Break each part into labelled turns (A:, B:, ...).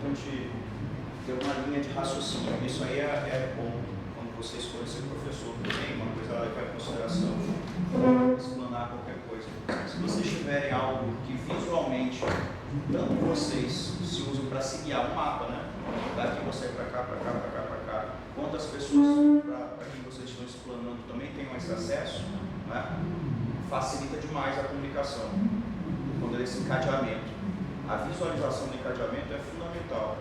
A: importante ter uma linha de raciocínio. Isso aí é bom quando você escolhe ser professor também, uma coisa a levar em consideração, explanar qualquer coisa. Se vocês tiverem algo que visualmente, tanto vocês se usam para se guiar um mapa, né? Daqui você para cá, para cá, para cá, para cá. Quantas pessoas para quem vocês estão explanando também tenham esse acesso, né? Facilita demais a comunicação, quando esse encadeamento. A visualização do encadeamento é fundamental,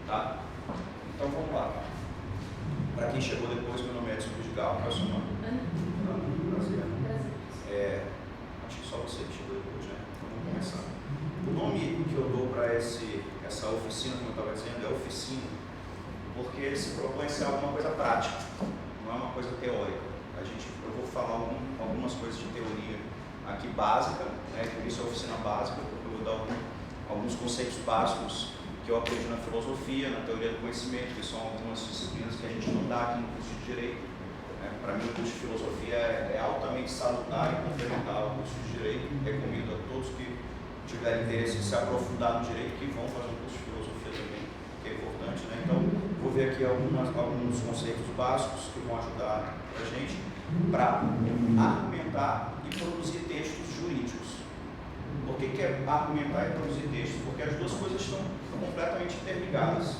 A: tá? Então vamos lá. Para quem chegou depois, meu nome é Edson Vidigal, qual é o seu nome? Ana. Prazer. Acho que só você que chegou depois, né? Então vamos começar. O nome que eu dou para essa oficina, como eu estava dizendo, é oficina, porque ele se propõe a ser alguma coisa prática, não é uma coisa teórica. Eu vou falar algumas coisas de teoria aqui básica, né? Por isso é oficina básica, porque eu vou dar alguns conceitos básicos que eu aprendi na filosofia, na teoria do conhecimento, que são algumas disciplinas que a gente não dá aqui no curso de Direito. Para mim, o curso de filosofia é altamente salutar e complementar o curso de Direito. Recomendo a todos que tiverem interesse em se aprofundar no Direito que vão fazer o curso de filosofia também, que é importante, né? Então, vou ver aqui alguns conceitos básicos que vão ajudar a gente para argumentar e produzir textos jurídicos. Por que é argumentar e produzir textos? Porque as duas coisas estão completamente interligadas.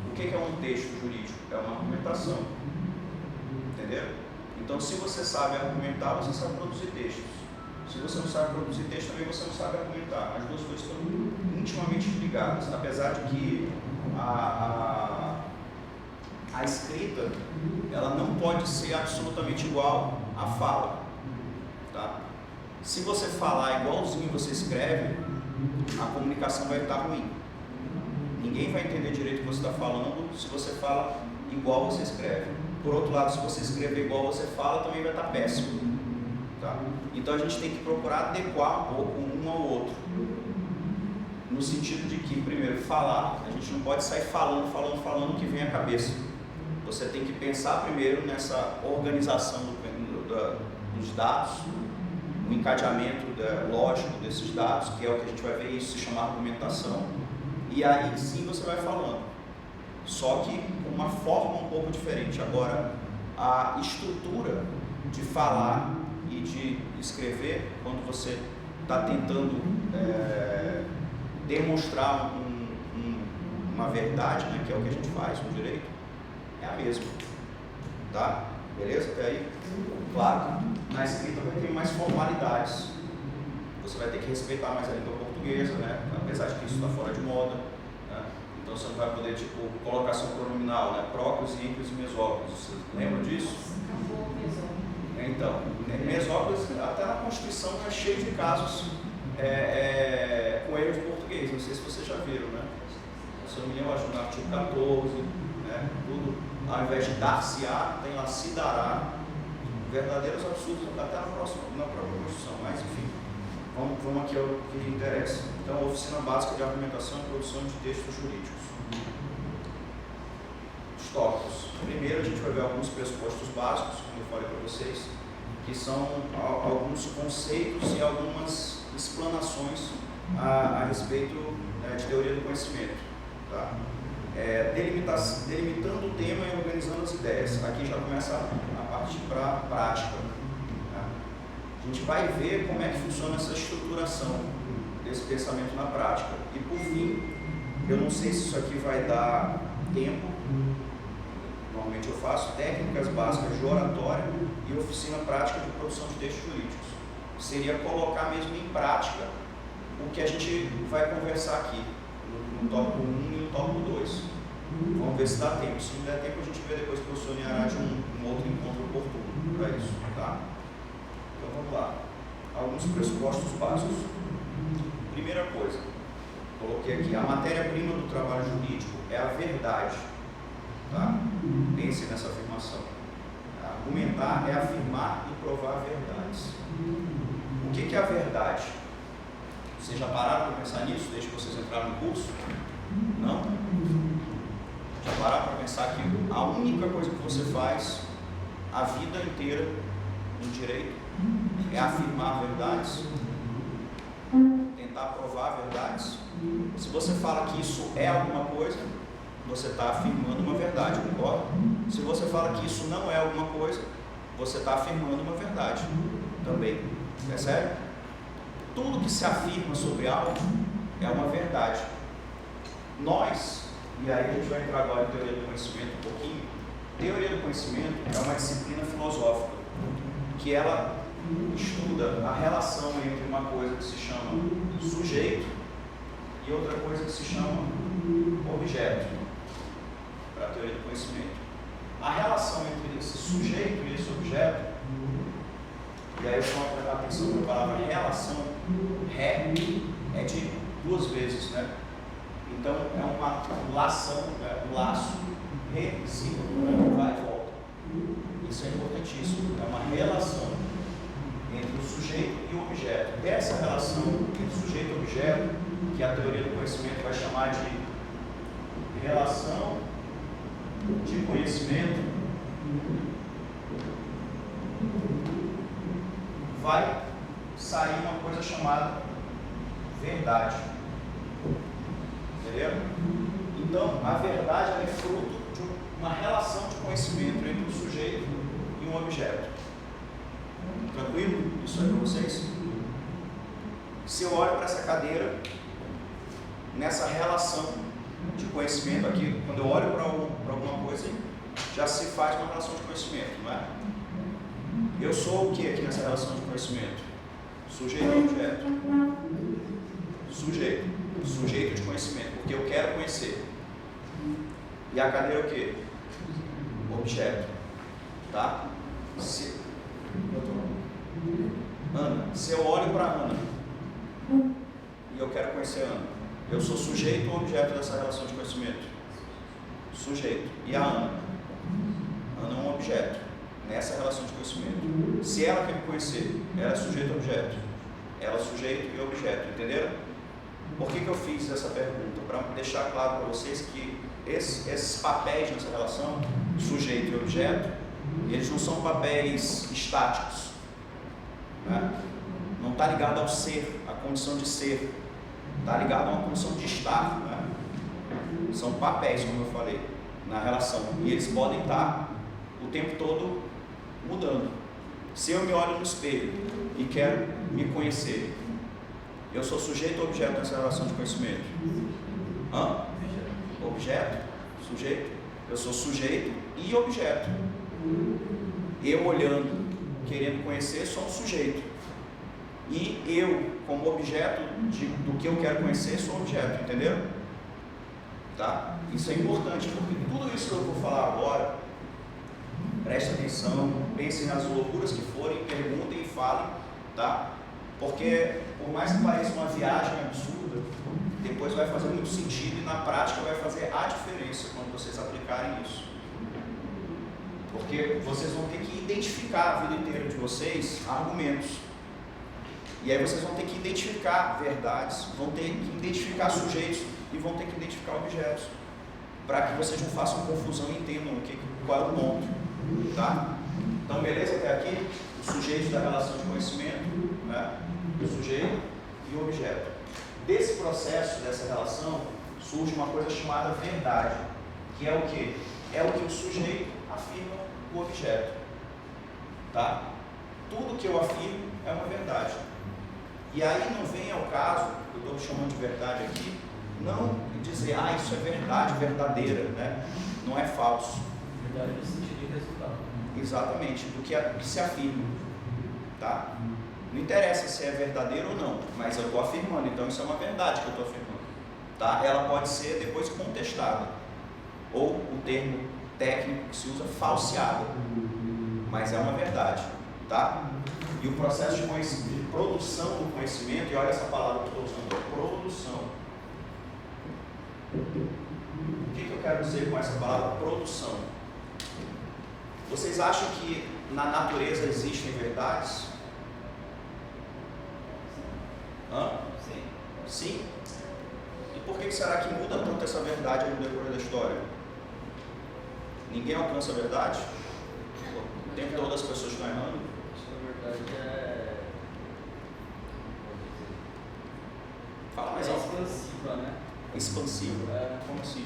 A: O que é um texto jurídico? É uma argumentação. Entenderam? Então, se você sabe argumentar, você sabe produzir textos. Se você não sabe produzir texto, também você não sabe argumentar. As duas coisas estão intimamente ligadas. Apesar de que a escrita, ela não pode ser absolutamente igual à fala. Tá? Se você falar igualzinho você escreve, a comunicação vai estar ruim. Ninguém vai entender direito o que você está falando se você fala igual você escreve. Por outro lado, se você escrever igual você fala, também vai estar péssimo. Tá? Então a gente tem que procurar adequar um pouco um ao outro. No sentido de que, primeiro, falar, a gente não pode sair falando que vem à cabeça. Você tem que pensar primeiro nessa organização dos dados, o encadeamento lógico desses dados, que é o que a gente vai ver, isso se chama argumentação, e aí sim você vai falando, só que com uma forma um pouco diferente. Agora, a estrutura de falar e de escrever, quando você está tentando demonstrar uma verdade, né, que é o que a gente faz no direito, é a mesma, tá? Beleza? Até aí? Claro que na escrita vai ter mais formalidades. Você vai ter que respeitar mais a língua portuguesa, né? Apesar de que isso está fora de moda, né? Então você não vai poder, tipo, colocação pronominal, né? Próclise, ínclise e mesóclise. Você lembra disso?
B: Acabou o mesóclise.
A: Então, mesóclise, até na Constituição é cheio de casos com erros de português. Não sei se vocês já viram, né? Se eu não me lembro, acho que no artigo 14, né? Tudo, ao invés de dar-se-á, tem lá se dará. Verdadeiros absurdos até na própria Constituição, mas enfim, vamos aqui ao que interessa. Então, oficina básica de argumentação e produção de textos jurídicos. Os tópicos. Primeiro, a gente vai ver alguns pressupostos básicos, como eu falei para vocês, que são alguns conceitos e algumas explanações a respeito de teoria do conhecimento. Tá? Delimitando o tema e organizando as ideias. Aqui já começa a partir para a prática. Tá? A gente vai ver como é que funciona essa estruturação desse pensamento na prática. E por fim, eu não sei se isso aqui vai dar tempo, normalmente eu faço técnicas básicas de oratória e oficina prática de produção de textos jurídicos. Seria colocar mesmo em prática o que a gente vai conversar aqui, no tópico 1 e no tópico 2. Vamos ver se dá tempo. Se não der tempo, a gente vê depois que o professor Niará de um outro encontro oportuno para isso. Tá? Então vamos lá. Alguns pressupostos básicos. Primeira coisa, coloquei aqui, a matéria-prima do trabalho jurídico é a verdade. Tá? Pense nessa afirmação. Argumentar é afirmar e provar verdades. O que é a verdade? Vocês já pararam para pensar nisso desde que vocês entraram no curso? Não? Já pararam para pensar que a única coisa que você faz a vida inteira no direito é afirmar verdades? tentar provar verdades. Se você fala que isso é alguma coisa, você está afirmando uma verdade, concorda? Se você fala que isso não é alguma coisa, você está afirmando uma verdade também. Percebe? Tudo que se afirma sobre algo é uma verdade. Nós, e aí a gente vai entrar agora em teoria do conhecimento um pouquinho. Teoria do conhecimento é uma disciplina filosófica que ela estuda a relação entre uma coisa que se chama sujeito e outra coisa que se chama objeto, para a teoria do conhecimento. A relação entre esse sujeito e esse objeto, e aí eu chamo a atenção para a palavra relação, ré, é de duas vezes, né? Então é uma lação, um laço recíproco, vai e volta. Isso é importantíssimo, é uma relação entre o sujeito e o objeto. Essa relação entre sujeito e objeto, que a teoria do conhecimento vai chamar de relação de conhecimento, vai sair uma coisa chamada verdade. Entendeu? Então, a verdade é fruto de uma relação de conhecimento entre um sujeito e um objeto. Tranquilo? Isso aí para vocês? Se eu olho para essa cadeira, nessa relação de conhecimento aqui, quando eu olho para alguma coisa, já se faz uma relação de conhecimento, não é? Eu sou o que aqui nessa relação de conhecimento? Sujeito e objeto. Sujeito de conhecimento, porque eu quero conhecer. E a cadeira é o que? Objeto. Tá? Ana, se eu olho para Ana e eu quero conhecer Ana, eu sou sujeito ou objeto dessa relação de conhecimento? Sujeito. E a Ana? Ana é um objeto nessa relação de conhecimento. Se ela quer me conhecer, ela é sujeito ou objeto? Ela é sujeito e objeto, entenderam? Por que eu fiz essa pergunta? Para deixar claro para vocês que esses papéis nessa relação, sujeito e objeto, eles não são papéis estáticos, né? Não está ligado ao ser, à condição de ser, está ligado a uma condição de estar, né? São papéis, como eu falei, na relação, e eles podem estar o tempo todo mudando. Se eu me olho no espelho e quero me conhecer, eu sou sujeito ou objeto nessa relação de conhecimento? Objeto? Sujeito? Eu sou sujeito e objeto. Eu olhando, querendo conhecer, sou um sujeito. E eu, como objeto do que eu quero conhecer, sou um objeto, entendeu? Tá? Isso é importante, porque tudo isso que eu vou falar agora, preste atenção, pensem nas loucuras que forem, perguntem e falem, tá? Porque, por mais que pareça uma viagem absurda, depois vai fazer muito sentido e na prática vai fazer a diferença quando vocês aplicarem isso. Porque vocês vão ter que identificar a vida inteira de vocês argumentos. E aí vocês vão ter que identificar verdades, vão ter que identificar sujeitos e vão ter que identificar objetos. Para que vocês não façam confusão e entendam qual é o ponto. Tá? Então, beleza até aqui? Os sujeitos da relação de conhecimento, né? O sujeito e o objeto. Desse processo, dessa relação, surge uma coisa chamada verdade, que é o quê? É o que o sujeito afirma o objeto. Tá? Tudo que eu afirmo é uma verdade. E aí não vem ao caso, eu estou chamando de verdade aqui, não dizer, isso é verdade, verdadeira, né? Não é falso.
C: Verdade no sentido de resultado.
A: Exatamente, do que se afirma. Tá? Não interessa se é verdadeiro ou não, mas eu estou afirmando, então isso é uma verdade que eu estou afirmando. Tá? Ela pode ser depois contestada, ou o termo técnico que se usa, falseada, mas é uma verdade. Tá? E o processo de produção do conhecimento, e olha essa palavra que eu estou usando, produção. O que eu quero dizer com essa palavra produção? Vocês acham que na natureza existem verdades? Sim. Sim? E por que será que muda tanto essa verdade no decorrer da história? Ninguém alcança a verdade? O tempo todo as pessoas estão errando?
C: Isso na verdade
A: Fala mais
C: É
A: alto.
C: expansiva, né?
A: Expansiva?
C: É.
A: Como assim?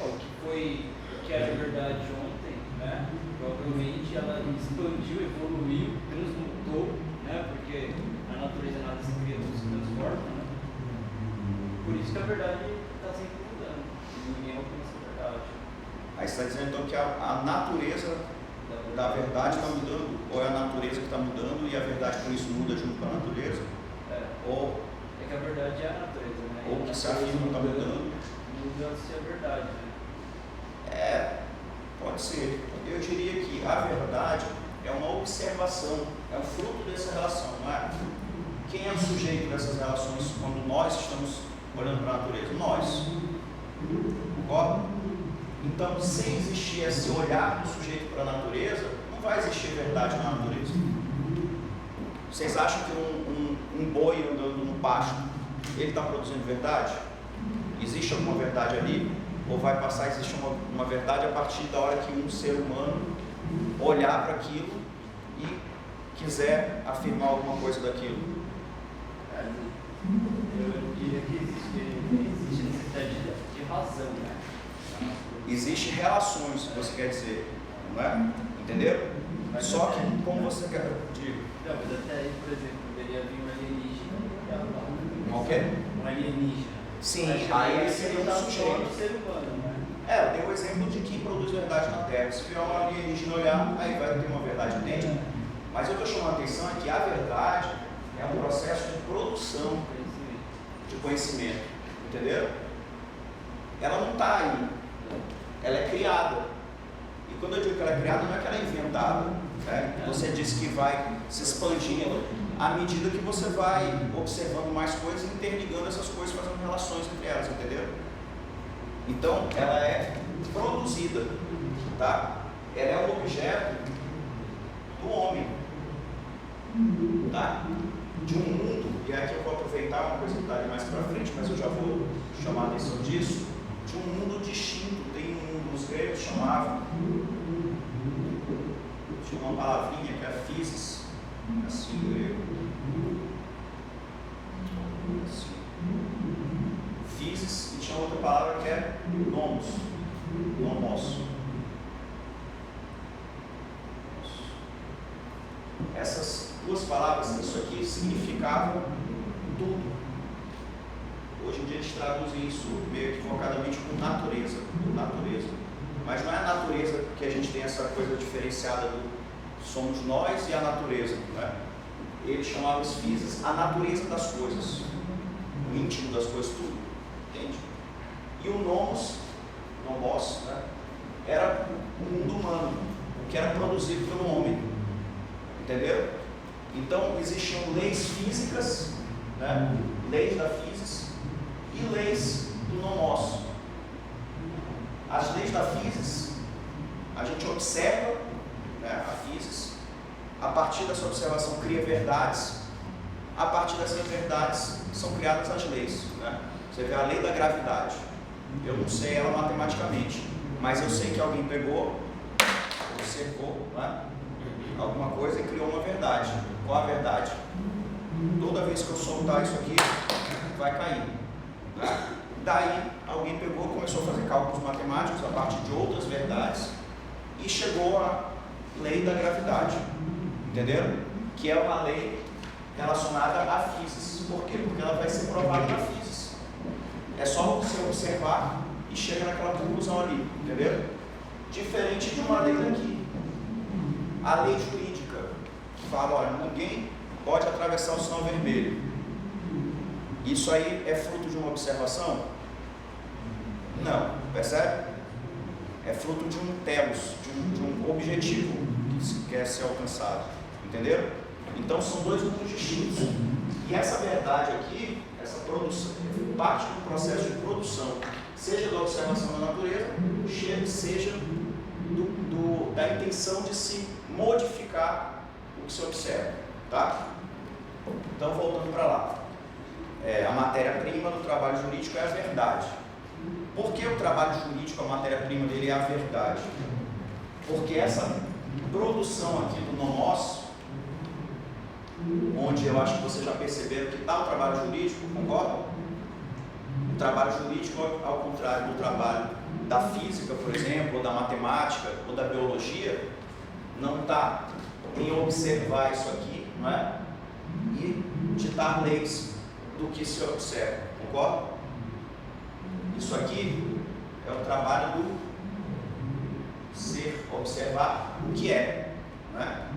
C: O que era verdade ontem, né? Provavelmente ela expandiu, evoluiu, transmutou, né? Porque a natureza nada se cria, tudo se transforma, né? Por isso que a verdade está sempre mudando. Ninguém alcança a verdade.
A: Aí você está dizendo então que a natureza da verdade está mudando? Ou é a natureza que está mudando e a verdade por isso muda junto com a natureza?
C: É.
A: Ou
C: É que a verdade é a natureza, né?
A: Ou que se afirma está mudando?
C: Muda-se a verdade, né?
A: Pode ser. Eu diria que a verdade é uma observação, é um fruto dessa relação, não é? Quem é o sujeito dessas relações quando nós estamos olhando para a natureza? Nós. Concorda? Então, sem existir esse olhar do sujeito para a natureza, não vai existir verdade na natureza. Vocês acham que um boi andando no pasto, ele está produzindo verdade? Existe alguma verdade ali? Ou vai passar a existir uma verdade a partir da hora que um ser humano olhar para aquilo e quiser afirmar alguma coisa daquilo?
C: Eu diria que existe necessidade de razão, né?
A: Existem relações, você quer dizer, não é? Entendeu? Só que, como você quer dizer?
C: Não, mas até aí, por exemplo, poderia vir um alienígena e olhar lá.
A: Um quê?
C: Um alienígena.
A: Sim, aí seria um sujeito.
C: Ser humano, né?
A: Eu dei o exemplo de quem produz verdade na Terra. Se vier um alienígena olhar, aí vai ter uma verdade, entende? Mas eu estou chamando a atenção é que a verdade é um processo de produção de conhecimento, entendeu? Ela não está aí, ela é criada. E quando eu digo que ela é criada, não é que ela é inventada, né? Você disse que vai se expandindo à medida que você vai observando mais coisas e interligando essas coisas, fazendo relações entre elas, entendeu? Então, ela é produzida, tá? Ela é um objeto do homem, tá? De um mundo, e aqui eu vou aproveitar uma coisa que está ali mais para frente, mas eu já vou chamar a atenção disso, de um mundo distinto. Tem um mundo, os gregos chamavam, tinha uma palavrinha que é physis, assim em grego, assim. Physis, e tinha outra palavra que é nomos, nomos. Essas duas palavras, isso aqui, significavam tudo. Hoje em dia eles traduzem isso meio equivocadamente com natureza, mas não é a natureza que a gente tem essa coisa diferenciada do somos nós e a natureza, né? Eles chamavam os physis a natureza das coisas, o íntimo das coisas, tudo, entende? E o nomos, né, era o mundo humano, o que era produzido pelo homem, entendeu? Então existiam leis físicas, né, leis da physis e leis do nomos. As leis da physis, a gente observa, né, a physis, a partir dessa observação cria verdades, a partir dessas verdades são criadas as leis, né? Você vê a lei da gravidade, eu não sei ela matematicamente, mas eu sei que alguém pegou, observou, né, alguma coisa e criou uma verdade. Qual a verdade? Toda vez que eu soltar isso aqui, vai cair, né? Daí alguém pegou e começou a fazer cálculos matemáticos a partir de outras verdades e chegou à lei da gravidade, entenderam? Que é uma lei relacionada à physis. Por quê? Porque ela vai ser provada na physis. É só você observar e chega naquela conclusão ali, entendeu? Diferente de uma lei daqui, a lei jurídica, que fala, olha, ninguém pode atravessar o sinal vermelho. Isso aí é fruto de uma observação? Não, percebe? É fruto de um telos, de um objetivo que quer ser alcançado, entendeu? Então são dois mundos distintos. E essa verdade aqui, essa produção, parte do processo de produção, seja da observação da natureza, seja da intenção de se modificar o que se observa, tá? Então voltando para lá. A matéria-prima do trabalho jurídico é a verdade. Por que o trabalho jurídico, a matéria-prima dele é a verdade? Porque essa produção aqui do nomos, onde eu acho que vocês já perceberam que está o trabalho jurídico, concorda? O trabalho jurídico, ao contrário do trabalho da física, por exemplo, ou da matemática, ou da biologia, não está em observar isso aqui, não é? E ditar leis do que se observa, concorda? Isso aqui é o trabalho do ser, observar o que é, não é?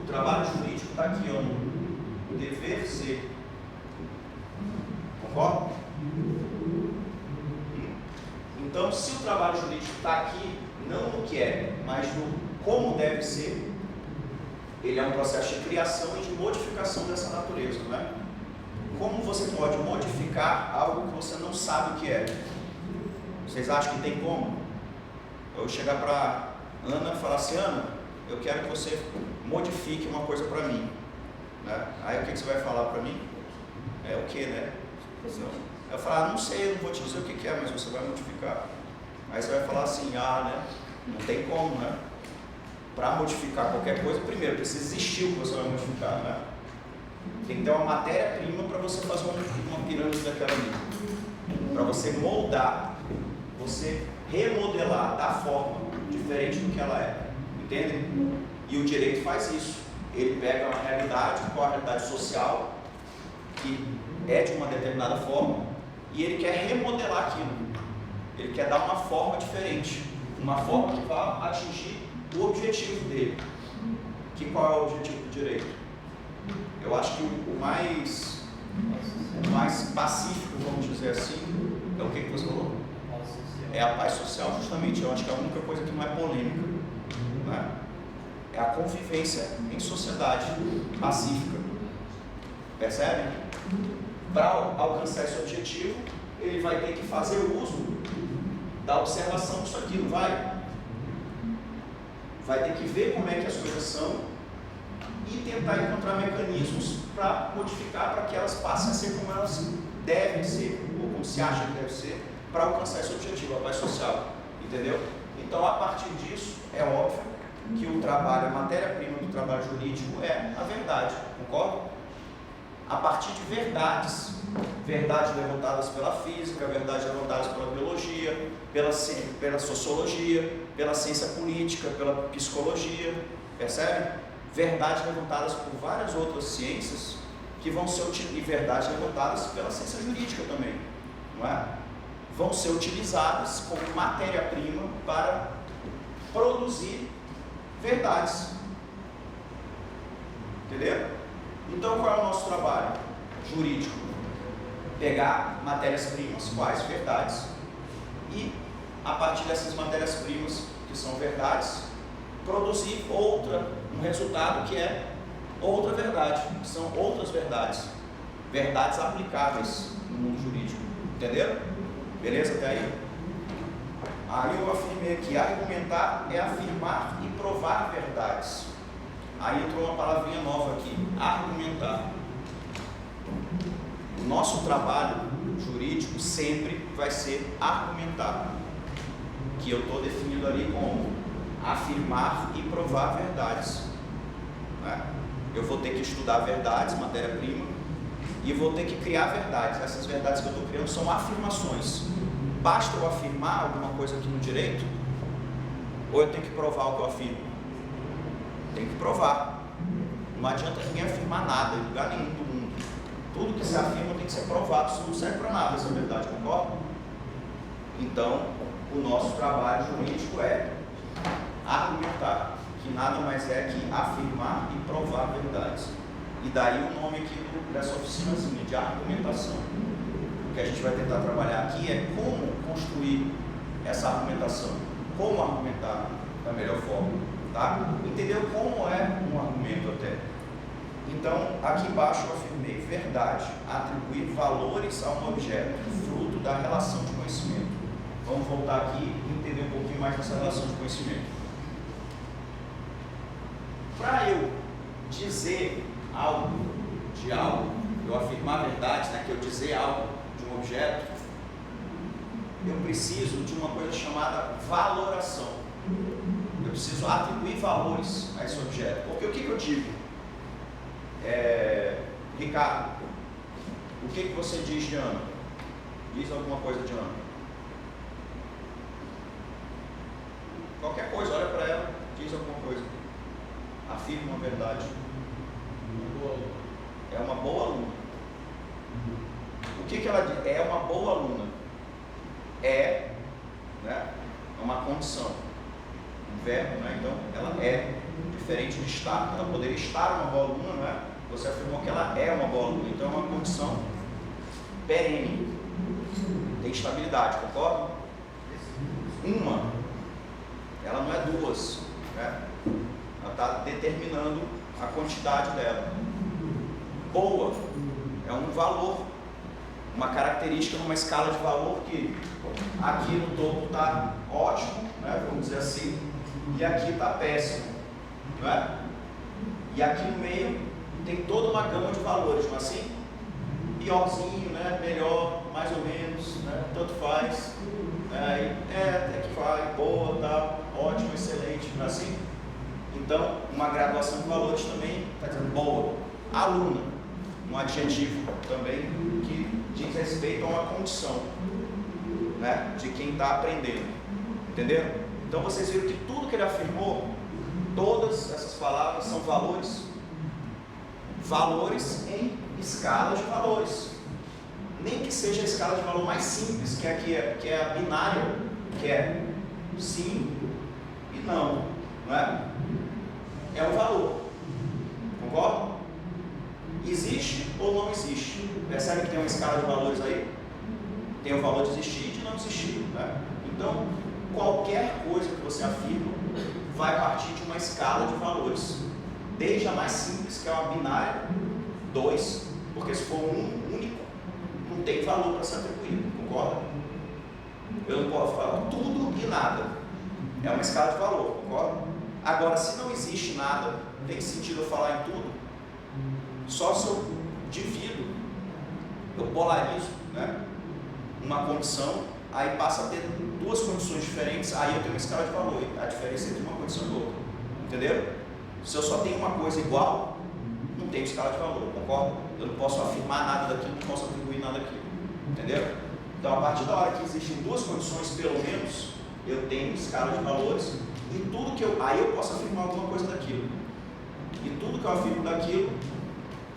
A: O trabalho jurídico está aqui, ó, no dever ser, concorda? Então, se o trabalho jurídico está aqui, não no que é, mas no como deve ser, ele é um processo de criação e de modificação dessa natureza, não é? Como você pode modificar algo que você não sabe o que é? Vocês acham que tem como? Eu chegar para Ana e falar assim: Ana, eu quero que você modifique uma coisa para mim, né? Aí o que você vai falar para mim? É o que, né? Eu falar: não sei, eu não vou te dizer o que é, mas você vai modificar. Aí você vai falar assim: né? Não tem como, né? Para modificar qualquer coisa, primeiro precisa existir o que você vai modificar, né? Tem que ter uma matéria-prima para você fazer uma pirâmide daquela ali. Para você moldar, você remodelar, dar forma diferente do que ela é. Entende? E o direito faz isso. Ele pega uma realidade, qual a realidade social, que é de uma determinada forma, e ele quer remodelar aquilo. Ele quer dar uma forma diferente, uma forma que vai atingir o objetivo dele. Que qual é o objetivo do direito? Eu acho que o mais pacífico, vamos dizer assim, é o que você falou? É a paz social, justamente. Eu acho que é a única coisa que não é polêmica, né? É a convivência em sociedade pacífica. Percebe? Para alcançar esse objetivo, ele vai ter que fazer uso da observação disso aqui, não vai? Vai ter que ver como é que as coisas são e tentar encontrar mecanismos para modificar, para que elas passem a ser como elas devem ser, ou como se acha que deve ser, para alcançar esse objetivo, a paz social. Entendeu? Então, a partir disso, é óbvio que o trabalho, a matéria-prima do trabalho jurídico é a verdade, concorda? A partir de verdades levantadas pela física, verdades levantadas pela biologia, pela sociologia, pela ciência política, pela psicologia, percebe? Verdades levantadas por várias outras ciências que vão ser e verdades levantadas pela ciência jurídica também, não é? Vão ser utilizadas como matéria-prima para produzir verdades. Entendeu? Então, qual é o nosso trabalho jurídico? Pegar matérias-primas, quais verdades, e a partir dessas matérias-primas, que são verdades, produzir um resultado que é outra verdade, que são outras verdades, verdades aplicáveis no mundo jurídico. Entenderam? Beleza até aí? Aí eu afirmei que argumentar é afirmar e provar verdades. Aí entrou uma palavrinha nova aqui: argumentar. O nosso trabalho jurídico sempre vai ser argumentar, que eu estou definindo ali como afirmar e provar verdades, né? Eu vou ter que estudar verdades, matéria-prima, e vou ter que criar verdades. Essas verdades que eu estou criando são afirmações. Basta eu afirmar alguma coisa aqui no direito, ou eu tenho que provar o que eu afirmo? Tem que provar. Não adianta ninguém afirmar nada em lugar nenhum do mundo. Tudo que se afirma tem que ser provado, isso não serve para nada, essa verdade, concorda? Então, o nosso trabalho jurídico é argumentar, que nada mais é que afirmar e provar verdades. E daí o nome aqui dessa oficinazinha de argumentação. O que a gente vai tentar trabalhar aqui é como construir essa argumentação, como argumentar da melhor forma, tá? Entendeu como é um argumento até? Então, aqui embaixo eu afirmei verdade, atribuir valores a um objeto, fruto da relação de conhecimento. Vamos voltar aqui e entender um pouquinho mais dessa relação de conhecimento. Para eu dizer algo de algo, eu afirmar verdade, né, que eu dizer algo de um objeto, eu preciso de uma coisa chamada valoração. Eu preciso atribuir valores a esse objeto. Porque o que eu digo? Ricardo, o que você diz de Ana? Diz alguma coisa, Diana. Qualquer coisa, olha para ela, diz alguma coisa. Afirma uma verdade. É uma boa aluna. O que ela diz? É uma boa aluna. É, né? É uma condição. Um verbo, né? Então, ela é diferente de estar. Ela poderia estar uma boa aluna, não é? Você afirmou que ela é uma boa aluna. Então, é uma condição perene. Tem estabilidade, concorda? Uma. Ela não é duas, né? Ela está determinando a quantidade dela. Boa é um valor, uma característica numa escala de valor que aqui no topo está ótimo, né? Vamos dizer assim, e aqui está péssimo, não é? E aqui no meio tem toda uma gama de valores, não é assim? Piorzinho, né? Melhor, mais ou menos, né? Tanto faz, até que vai, boa, tá, ótimo, excelente, não é assim? Então, uma graduação de valores também está dizendo boa. Aluna, um adjetivo também que diz respeito a uma condição, né, de quem está aprendendo. Entenderam? Então vocês viram que tudo que ele afirmou, todas essas palavras são valores. Valores em escalas de valores. Nem que seja a escala de valor mais simples, que é a binária, que é sim e não, não é? É um valor. Concorda? Existe ou não existe? Percebe que tem uma escala de valores aí? Tem o valor de existir e de não existir, né? Então, qualquer coisa que você afirma vai partir de uma escala de valores. Desde a mais simples, que é uma binária, 2, porque se for um único, não tem valor para ser atribuído, concorda? Eu não posso falar tudo e nada. É uma escala de valor, concorda? Agora, se não existe nada, tem sentido eu falar em tudo? Só se eu divido, eu polarizo, né, uma condição, aí passa a ter duas condições diferentes, aí eu tenho uma escala de valor, a diferença entre uma condição e outra. Entenderam? Se eu só tenho uma coisa igual, não tenho escala de valor, concorda? Eu não posso afirmar nada daquilo, não posso atribuir nada daquilo. Entenderam? Então, a partir da hora que existem duas condições, pelo menos, eu tenho escala de valores, e tudo que aí eu posso afirmar alguma coisa daquilo. E tudo que eu afirmo daquilo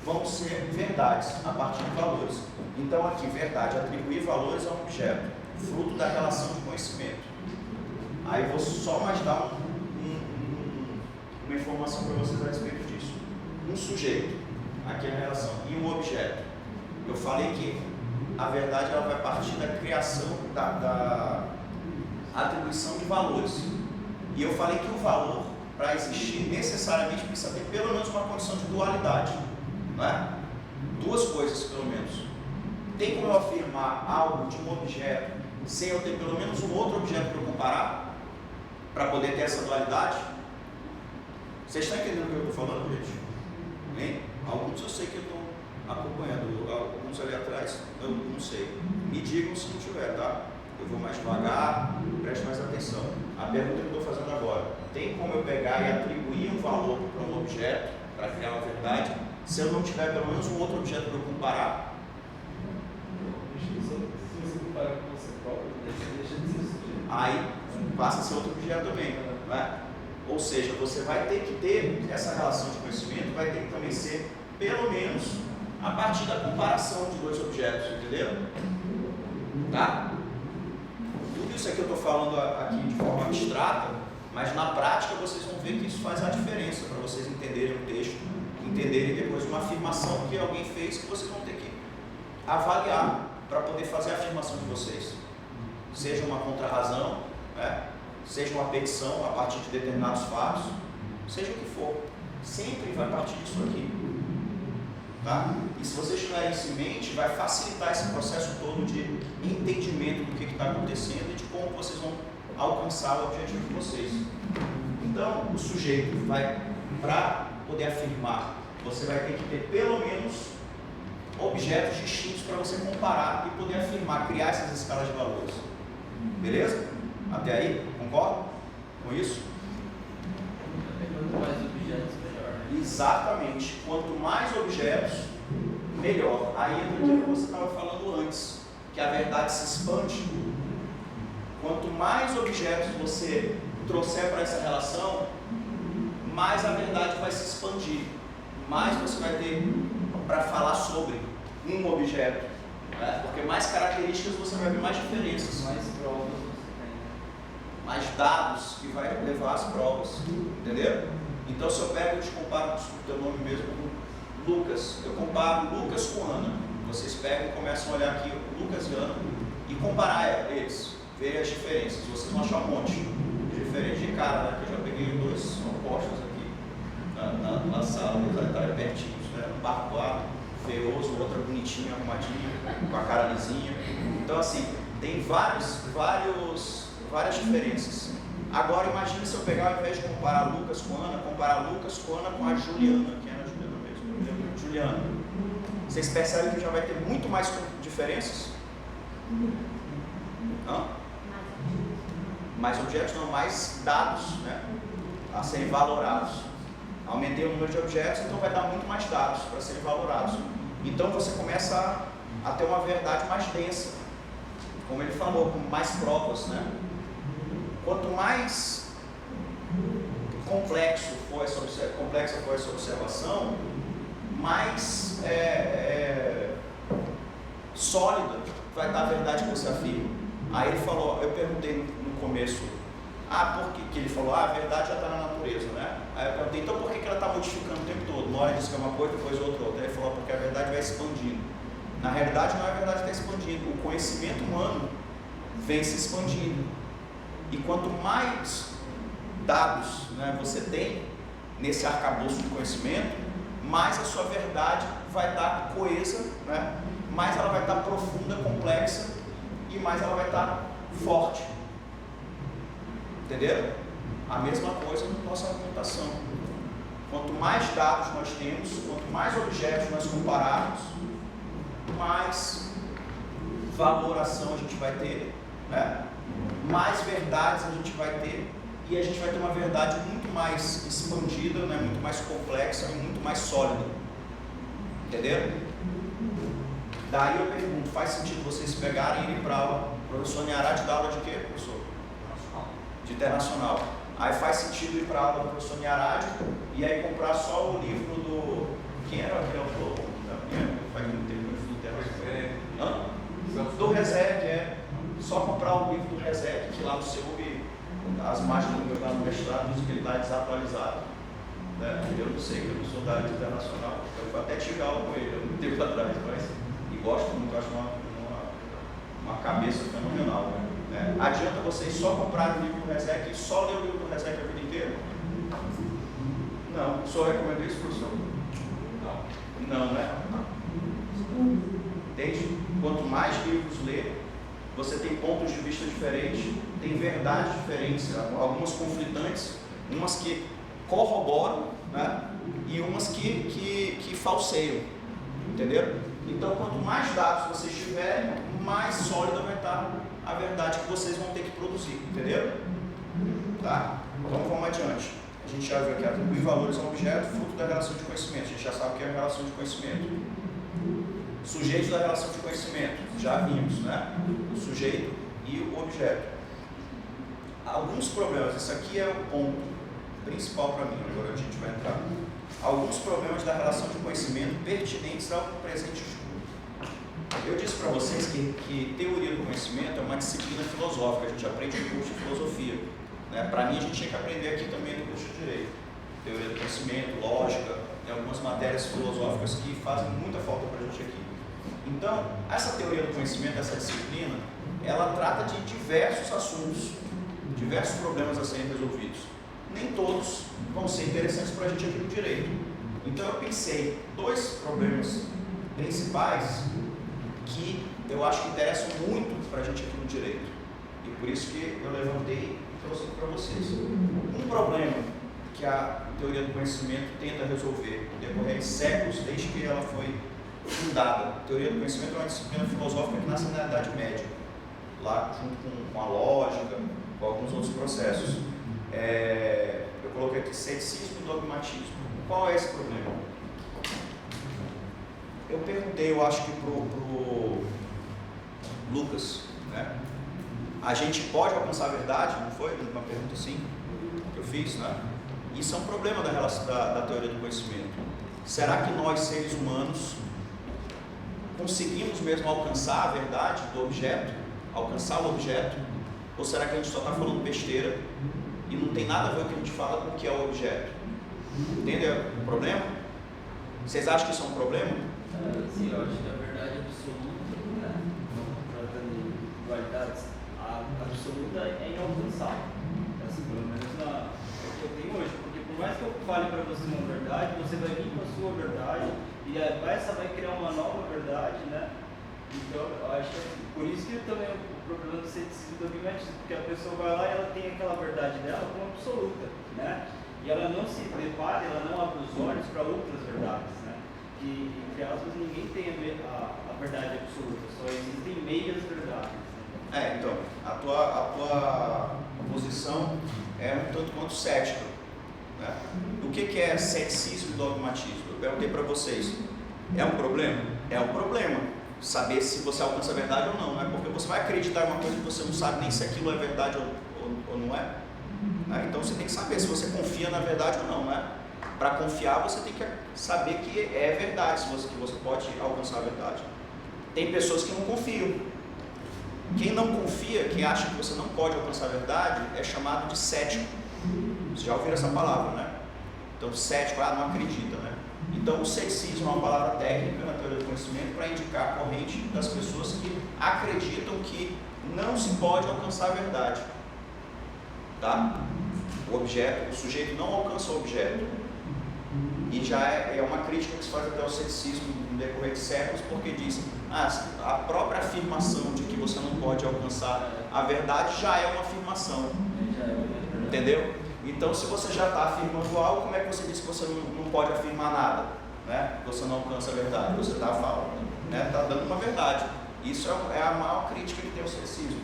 A: vão ser verdades a partir de valores. Então aqui, verdade, atribuir valores a um objeto, fruto da relação de conhecimento. Aí eu vou só mais dar uma informação para vocês a respeito disso. Um sujeito, aqui é a relação, e um objeto. Eu falei que a verdade ela vai partir da criação, da atribuição de valores. E eu falei que o valor, para existir, necessariamente precisa ter pelo menos uma condição de dualidade. Não é? Duas coisas, pelo menos. Tem como eu afirmar algo de um objeto sem eu ter pelo menos um outro objeto para comparar? Para poder ter essa dualidade? Vocês estão entendendo o que eu estou falando, gente? Hein? Alguns eu sei que eu estou acompanhando, alguns ali atrás eu não sei. Me digam se não tiver, tá? Eu vou mais devagar, preste mais atenção. A pergunta que eu estou fazendo agora: tem como eu pegar e atribuir um valor para um objeto, para criar uma verdade, se eu não tiver pelo menos um outro objeto para eu comparar?
C: Se você comparar com você próprio, você deixa de ser sujeito.
A: Aí passa a ser outro objeto também, não é? Ou seja, você vai ter que ter essa relação de conhecimento, vai ter que também ser pelo menos a partir da comparação de dois objetos, entenderam? Tá? Tudo isso aqui eu estou falando aqui de forma abstrata, mas na prática vocês vão ver que isso faz a diferença para vocês entenderem o texto, entenderem depois uma afirmação que alguém fez que vocês vão ter que avaliar para poder fazer a afirmação de vocês. Seja uma contrarrazão, né? Seja uma petição a partir de determinados fatos, seja o que for, sempre vai partir disso aqui. Tá? E se vocês tiverem isso em mente, vai facilitar esse processo todo de entendimento do que está acontecendo e de como vocês vão alcançar o objetivo de vocês. Então, o sujeito vai, para poder afirmar, você vai ter que ter pelo menos objetos distintos para você comparar e poder afirmar, criar essas escalas de valores. Beleza? Até aí? Concorda com isso?
C: Quanto mais objetos, melhor.
A: Exatamente. Quanto mais objetos, melhor. Aí entra aquilo que você estava falando antes, que que a verdade se expande. Quanto mais objetos você trouxer para essa relação, mais a verdade vai se expandir, mais você vai ter para falar sobre um objeto, né? Porque mais características você vai ver mais diferenças,
C: Mais provas você tem.
A: mais dados que vai levar às provas, entendeu? Então se eu pego e te comparo o teu nome mesmo com Lucas, eu comparo Lucas com Ana, vocês pegam e começam a olhar aqui Lucas e Ana e comparar eles, ver as diferenças, vocês vão achar um monte de diferença de cara, né? Que eu já peguei dois opostos aqui na sala, eles estarem pertinhos, né? Um barbudo, feioso, outra bonitinha, arrumadinha, com a cara lisinha. Então assim, tem várias diferenças. Agora imagine se eu pegar, ao invés de comparar Lucas com Ana, comparar Lucas com Ana com a Juliana. Quem era a Juliana mesmo? Juliana. Vocês percebem que já vai ter muito mais diferenças? Não? Mais objetos, não, mais dados, né? A serem valorados. Aumentei o número de objetos, então vai dar muito mais dados para serem valorados. Então você começa a ter uma verdade mais densa, como ele falou, com mais provas, né? Quanto mais complexa for essa observação, mais sólida vai estar a verdade que você afirma. Aí ele falou, eu perguntei no começo, por que ele falou, a verdade já está na natureza, né? Aí eu perguntei, então por que ela está modificando o tempo todo? Uma hora diz que é uma coisa, depois outra. Aí ele falou, porque a verdade vai expandindo. Na realidade não é a verdade que está expandindo, o conhecimento humano vem se expandindo. E quanto mais dados, né, você tem nesse arcabouço de conhecimento, mais a sua verdade vai estar coesa, né? Mais ela vai estar profunda, complexa e mais ela vai estar forte. Entenderam? A mesma coisa na nossa argumentação. Quanto mais dados nós temos, quanto mais objetos nós compararmos, mais valoração a gente vai ter, né? Mais verdades a gente vai ter, e a gente vai ter uma verdade muito mais expandida, né? Muito mais complexa e muito mais sólida. Entenderam? Daí eu pergunto, faz sentido vocês pegarem e irem para aula? O professor Niarati dá aula de quê, professor? De internacional. Aí faz sentido ir para a aula do professor Niarati e aí comprar só o livro do... Quem era aquele autor? Faz muito tempo que eu fui internacional. Do Rezec, Só comprar o livro do Rezec, que lá no CEUB, as margens do meu lá no mestrado dizem que ele está desatualizado. Né? Eu não sei, que eu não sou da área internacional. Eu até tive aula com ele há muito tempo atrás, mas gosto muito, acho uma cabeça fenomenal. Né? Adianta vocês só comprarem o livro do Rezec e só ler o livro do Rezec a vida inteira? Não. O senhor recomenda isso, professor? Não, né? Entende? Quanto mais livros ler, você tem pontos de vista diferentes, tem verdades diferentes, algumas conflitantes, umas que corroboram, né? E umas que falseiam. Entenderam? Então, quanto mais dados vocês tiverem, mais sólida vai estar a verdade que vocês vão ter que produzir. Entenderam? Tá? Então, vamos adiante. A gente já viu que atribuir valores a um objeto fruto da relação de conhecimento. A gente já sabe o que é a relação de conhecimento. Sujeito da relação de conhecimento. Já vimos, né? O sujeito e o objeto. Alguns problemas. Esse aqui é o ponto principal para mim. Agora a gente vai entrar. Alguns problemas da relação de conhecimento pertinentes ao presente estudo. Eu disse para vocês que teoria do conhecimento é uma disciplina filosófica, a gente aprende no curso de filosofia. Né? Para mim, a gente tinha que aprender aqui também no curso de direito. Teoria do conhecimento, lógica, tem algumas matérias filosóficas que fazem muita falta para a gente aqui. Então, essa teoria do conhecimento, essa disciplina, ela trata de diversos assuntos, diversos problemas a serem resolvidos. Nem todos vão ser interessantes para a gente aqui no direito. Então eu pensei dois problemas principais que eu acho que interessam muito para a gente aqui no direito. E por isso que eu levantei e trouxe aqui para vocês. Um problema que a teoria do conhecimento tenta resolver no decorrer de séculos, desde que ela foi fundada. A teoria do conhecimento é uma disciplina filosófica que nasce na Idade Média, lá junto com a lógica, com alguns outros processos. Eu coloquei aqui ceticismo e dogmatismo. Qual é esse problema? Eu perguntei, eu acho que pro Lucas, né? A gente pode alcançar a verdade, não foi? Uma pergunta assim que eu fiz, né? Isso é um problema da teoria do conhecimento. Será que nós, seres humanos, conseguimos mesmo alcançar a verdade do objeto? Alcançar o objeto? Ou será que a gente só está falando besteira e não tem nada a ver o que a gente fala com o que é o objeto? Entendeu o problema? Vocês acham que isso é um problema?
C: Sim, eu acho que a verdade absoluta, né? Tratando de dualidades, a absoluta é inalcançável. Assim, pelo menos na que eu tenho hoje. Porque por mais que eu fale para você uma verdade, você vai vir com a sua verdade e essa vai criar uma nova verdade, né? Então, eu acho que por isso que também o problema do ceticismo dogmático, porque a pessoa vai lá e ela tem aquela verdade dela como absoluta, né? E ela não se prepara, ela não abre os olhos para outras verdades, né? Que, entre aspas, ninguém tem a verdade absoluta, só existem meias verdades. Né?
A: Então, a tua posição é um tanto quanto cética, né? O que é ceticismo e dogmatismo? Eu perguntei para vocês, é um problema? É um problema saber se você alcança a verdade ou não, né? Porque você vai acreditar em uma coisa que você não sabe nem se aquilo é verdade ou não é, né? Então você tem que saber se você confia na verdade ou não, né? Para confiar você tem que saber que é verdade, que você pode alcançar a verdade. Tem pessoas que não confiam. Quem não confia, quem acha que você não pode alcançar a verdade, é chamado de cético. Vocês já ouviram essa palavra, né? Então cético, não acredita, né? Então o ceticismo é uma palavra técnica na teoria do conhecimento para indicar a corrente das pessoas que acreditam que não se pode alcançar a verdade, tá? O sujeito não alcança o objeto. E já é uma crítica que se faz até ao ceticismo no decorrer de séculos, porque diz, a própria afirmação de que você não pode alcançar a verdade já é uma afirmação, entendeu? Então, se você já está afirmando algo, como é que você diz que você não pode afirmar nada, né? Que você não alcança a verdade, você está falando, né? Está dando uma verdade. Isso é a maior crítica que tem ao ceticismo.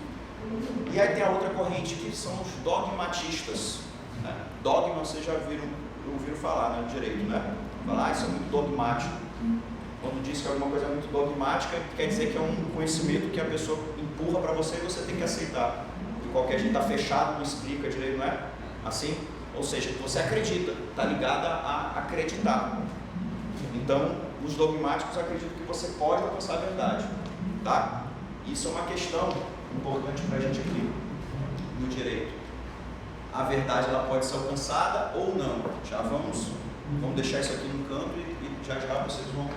A: E aí tem a outra corrente que são os dogmatistas, né? Dogma, vocês já ouviram falar, né? Direito, né? Falar, isso é muito dogmático. Quando diz que alguma coisa é muito dogmática, quer dizer que é um conhecimento que a pessoa empurra para você e você tem que aceitar. De qualquer jeito, está fechado, não explica direito, não é? Assim? Ou seja, você acredita, está ligada a acreditar. Então, os dogmáticos acreditam que você pode alcançar a verdade, tá? Isso é uma questão importante para a gente aqui no direito. A verdade ela pode ser alcançada ou não. Já vamos deixar isso aqui no canto e já vocês vão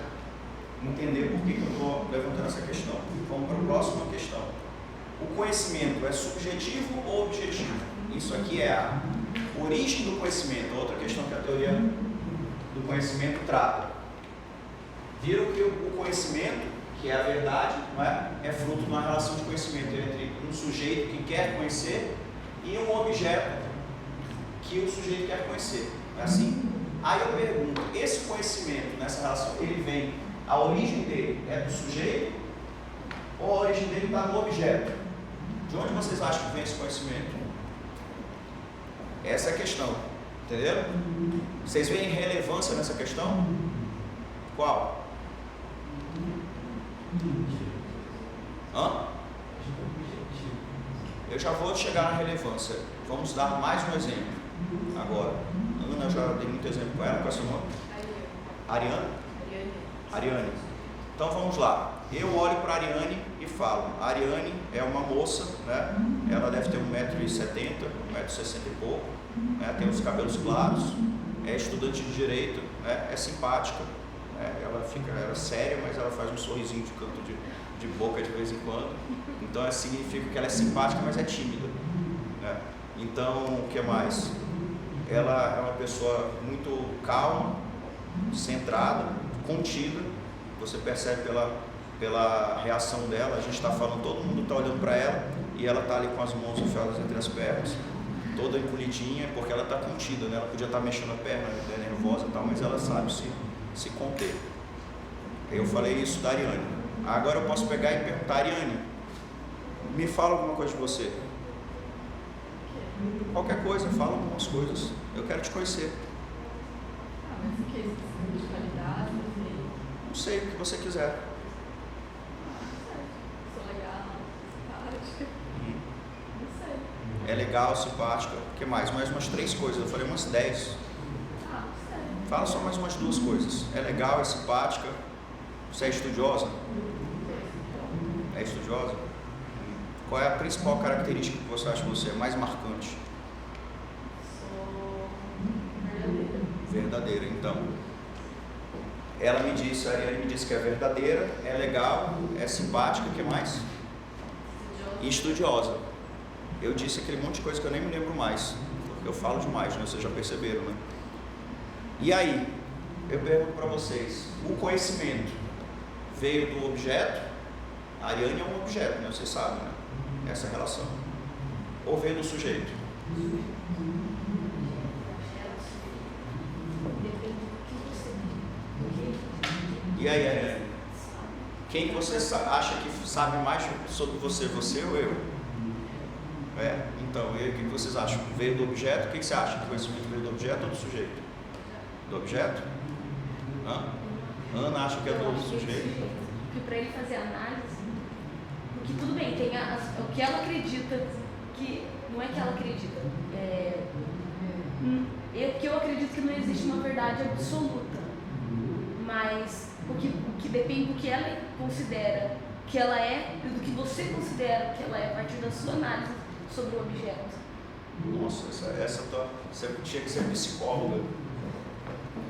A: entender por que eu estou levantando essa questão. Vamos para a próxima questão. O conhecimento é subjetivo ou objetivo? Isso aqui é a origem do conhecimento, outra questão que a teoria do conhecimento trata. Viram que o conhecimento, que é a verdade, não é fruto de uma relação de conhecimento entre um sujeito que quer conhecer e um objeto que o sujeito quer conhecer. É assim? Aí eu pergunto, esse conhecimento nessa relação, ele vem, a origem dele é do sujeito ou a origem dele está no objeto? De onde vocês acham que vem esse conhecimento? Essa é a questão, entenderam? Vocês veem relevância nessa questão? Qual? Eu já vou chegar na relevância. Vamos dar mais um exemplo agora. Ana, eu já dei muito exemplo com ela. Qual é o seu nome? Ariane. Então vamos lá. Eu olho para a Ariane e falo, a Ariane é uma moça, né? Ela deve ter 1,70m, 1,60m e pouco, né? Tem os cabelos claros, é estudante de direito, né? É simpática, né? Ela é séria, mas ela faz um sorrisinho de canto de boca de vez em quando. Então significa que ela é simpática, mas é tímida, né? Então, o que mais? Ela é uma pessoa muito calma, centrada, contida. Você percebe pela reação dela. A gente está falando, todo mundo está olhando para ela e ela está ali com as mãos enfiadas entre as pernas, toda encolhidinha, porque ela está contida, né? Ela podia estar mexendo a perna, nervosa e tal, mas ela sabe se conter. Eu falei isso da Ariane. Agora eu posso pegar e perguntar, Ariane, me fala alguma coisa de você. Qualquer coisa, fala algumas coisas. Eu quero te conhecer.
B: Mas o que? De qualidade?
A: Não sei, o que você quiser.
B: Sou legal.
A: É legal, simpática. O que mais? Mais umas 3 coisas. Eu falei umas 10.
B: Ah, sério.
A: Fala só mais umas 2 coisas. É legal, é simpática. Você é estudiosa? É estudiosa? Qual é a principal característica que você acha que você é mais marcante?
B: Sou verdadeira.
A: Verdadeira, então. Ela me disse, a Ariane me disse que é verdadeira, é legal, é simpática, o que mais? E estudiosa. Eu disse aquele monte de coisa que eu nem me lembro mais, porque eu falo demais, né? Vocês já perceberam, né? E aí, eu pergunto para vocês, o conhecimento veio do objeto? A Ariane é um objeto, né? Vocês sabem, né? Essa relação. Ou veio do sujeito? E aí, Ariane? Quem que você acha que sabe mais sobre você? Você ou eu? Então, e aí, o que vocês acham? Veio do objeto? O que você acha? Que o conhecimento veio do objeto ou do sujeito? Do objeto? Ana acha que é do sujeito?
D: Porque para ele fazer análise, porque tudo bem, tem o que ela acredita, que não é que ela acredita, que eu acredito que não existe uma verdade absoluta, mas o que depende do que ela considera que ela é e do que você considera que ela é a partir da sua análise sobre o objeto.
A: Nossa, você tinha que ser psicóloga,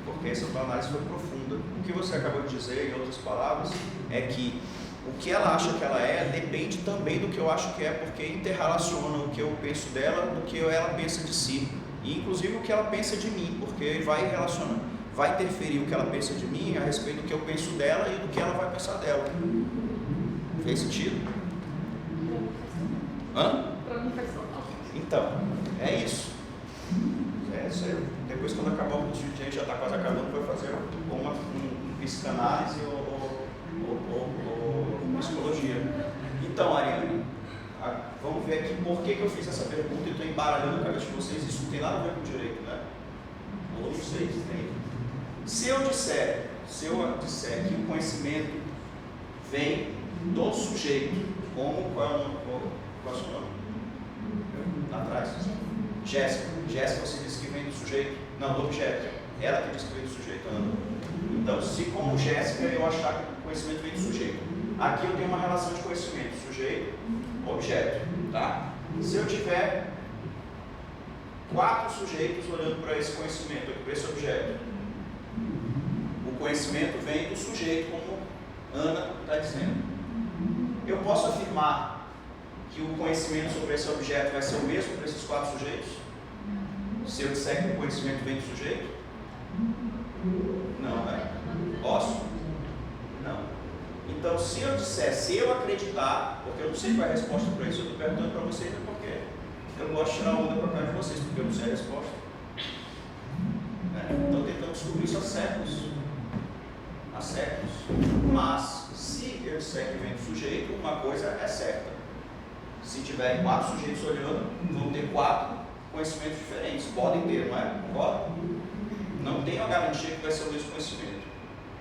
A: porque essa tua análise foi profunda. O que você acabou de dizer, em outras palavras, é que o que ela acha que ela é depende também do que eu acho que é, porque interrelaciona o que eu penso dela do que ela pensa de si, e inclusive o que ela pensa de mim, porque vai relacionando, vai interferir o que ela pensa de mim a respeito do que eu penso dela e do que ela vai pensar dela. Fez sentido?
D: Para mim faz total.
A: Então, é isso. Depois, quando acabar o curso de gente, já está quase acabando, vai fazer uma psicanálise ou psicologia. Então, Ariane, vamos ver aqui por que eu fiz essa pergunta e estou embaralhando a cabeça de vocês. Isso não tem nada a ver com direito, né? Ou não sei se tem. Se eu disser que o conhecimento vem do sujeito, qual é o seu nome? Lá atrás. Jéssica, você disse que vem do sujeito? Não, do objeto. Ela que disse que vem do sujeito, Ana. Então, se como Jéssica eu achar que o conhecimento vem do sujeito, aqui eu tenho uma relação de conhecimento, sujeito, objeto, tá? Se eu tiver 4 sujeitos olhando para esse conhecimento, para esse objeto, o conhecimento vem do sujeito, como Ana está dizendo. Eu posso afirmar que o conhecimento sobre esse objeto vai ser o mesmo para esses 4 sujeitos? Se eu disser que o conhecimento vem do sujeito? Não, né? Posso? Não. Então, se eu acreditar, porque eu não sei qual é a resposta para isso, eu estou perguntando para vocês, porque eu gosto de tirar onda para cá de vocês, porque eu não sei a resposta. Estou tentando descobrir isso há séculos. Mas, se eu disser que vem do sujeito, uma coisa é certa. Se tiverem 4 sujeitos olhando, vão ter 4 conhecimentos diferentes. Podem ter, não é? Podem. Não tenho a garantia que vai ser o mesmo conhecimento.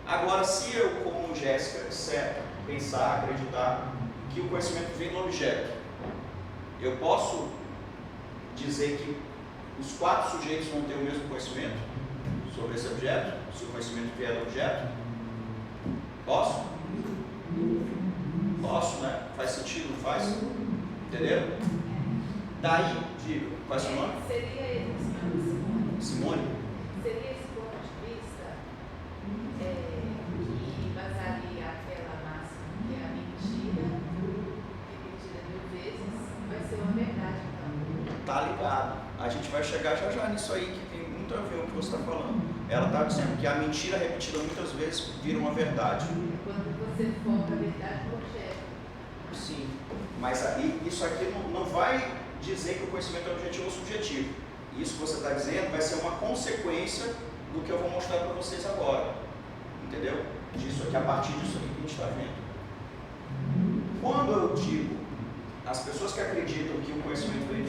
A: Agora, se eu, como Jéssica, disser, pensar, acreditar que o conhecimento vem do objeto, eu posso dizer que os 4 sujeitos vão ter o mesmo conhecimento sobre esse objeto, se o conhecimento vier do objeto? Posso? Posso, né? Faz sentido, não faz? Entendeu? Daí, diga, qual é o seu nome?
B: Seria Simone.
A: Simone?
B: Seria esse ponto de vista que basearia aquela máxima que é a mentira repetida 1000 vezes vai ser uma verdade, então.
A: Tá ligado. A gente vai chegar já nisso aí, que tem muito a ver com o que você está falando. Ela está dizendo que a mentira repetida muitas vezes vira uma verdade.
B: Quando você foca a verdade no objeto.
A: Sim, mas aí, isso aqui não vai dizer que o conhecimento é objetivo ou subjetivo. Isso que você está dizendo vai ser uma consequência do que eu vou mostrar para vocês agora. Entendeu? Disso aqui, a partir disso aqui que a gente está vendo. Quando eu digo, as pessoas que acreditam que o conhecimento vem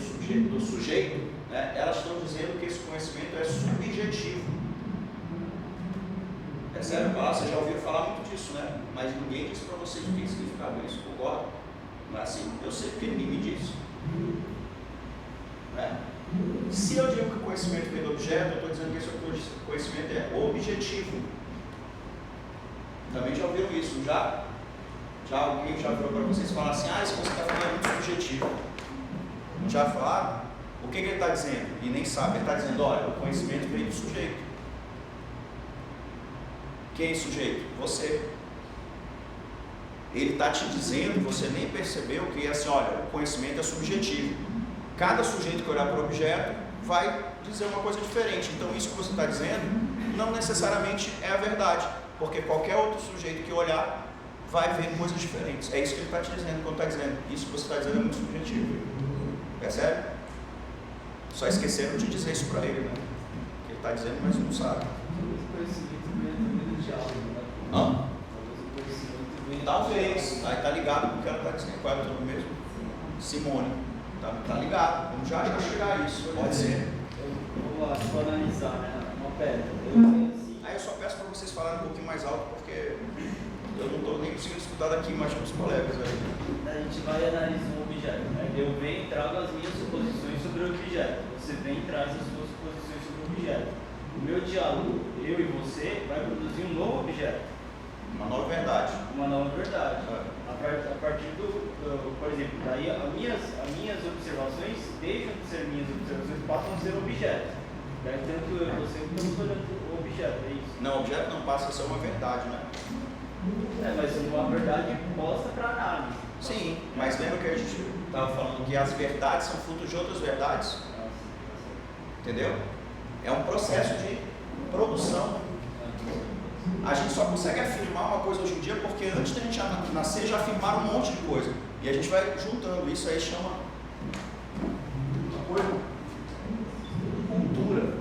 A: do sujeito, né, elas estão dizendo que esse conhecimento é subjetivo. É sério, vocês já ouviram falar muito disso, né? Mas ninguém disse para vocês o que significava isso, concorda? Não é assim? Eu sei porque ninguém me disse. Né? Se eu digo que o conhecimento vem do objeto, eu estou dizendo que esse conhecimento é objetivo. Também já ouviram isso? Já alguém já virou para vocês falar assim, esse conceito é muito subjetivo. Já falaram? O que ele está dizendo? E nem sabe. Ele está dizendo, olha, o conhecimento vem do sujeito. Quem é sujeito? Você. Ele está te dizendo, você nem percebeu que assim, olha, o conhecimento é subjetivo. Cada sujeito que olhar para o objeto vai dizer uma coisa diferente. Então isso que você está dizendo não necessariamente é a verdade, porque qualquer outro sujeito que olhar vai ver coisas diferentes. É isso que ele está te dizendo quando está dizendo. Isso que você está dizendo é muito subjetivo. Percebe? Só esqueceram de dizer isso para ele, né? Ele está dizendo, mas não sabe. Talvez. Aí está ligado com o que ela está dizendo. Qual é o nome mesmo? Simone. Tá ligado. Vamos já chegar a isso. Pode ser.
C: Vamos lá, só analisar, né? Uma pedra.
A: Aí eu só peço para vocês falarem um pouquinho mais alto, porque eu não estou nem conseguindo escutar daqui, mas os colegas aí.
C: A gente vai analisar um objeto. Né? Eu venho e trago as minhas suposições sobre o objeto. Você vem e traz as suas suposições sobre o objeto. O meu diálogo, eu e você, vai produzir um novo objeto.
A: Uma nova verdade.
C: Uma nova verdade. A partir por exemplo, daí as minhas observações deixam de ser minhas observações, passam a ser objeto. Daí tanto eu e você estamos olhando o objeto, é isso?
A: Não, o objeto não passa a ser uma verdade, né?
C: Mas uma verdade posta para análise.
A: Sim, mas lembra que a gente estava falando que as verdades são frutos de outras verdades? Entendeu? É um processo de produção. A gente só consegue afirmar uma coisa hoje em dia porque antes da gente nascer já afirmaram um monte de coisa. E a gente vai juntando. Isso aí chama uma coisa cultura.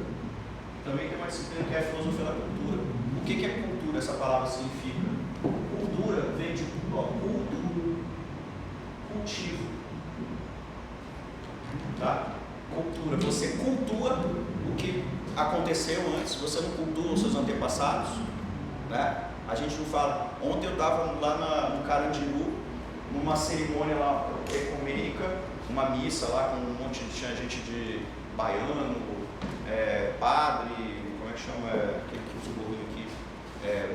A: Também tem uma disciplina que é a filosofia da cultura. O que é cultura? Essa palavra significa? Cultura vem de culto, cultivo. Tá? Cultura. Você cultua o que aconteceu antes. Você não cultua os seus antepassados. Né? A gente não fala. Ontem eu estava lá no Carandiru, numa cerimônia lá ecumênica, uma missa lá com um monte de gente de baiano, padre, como é que chama? Aquele que usa o gorrinho aqui,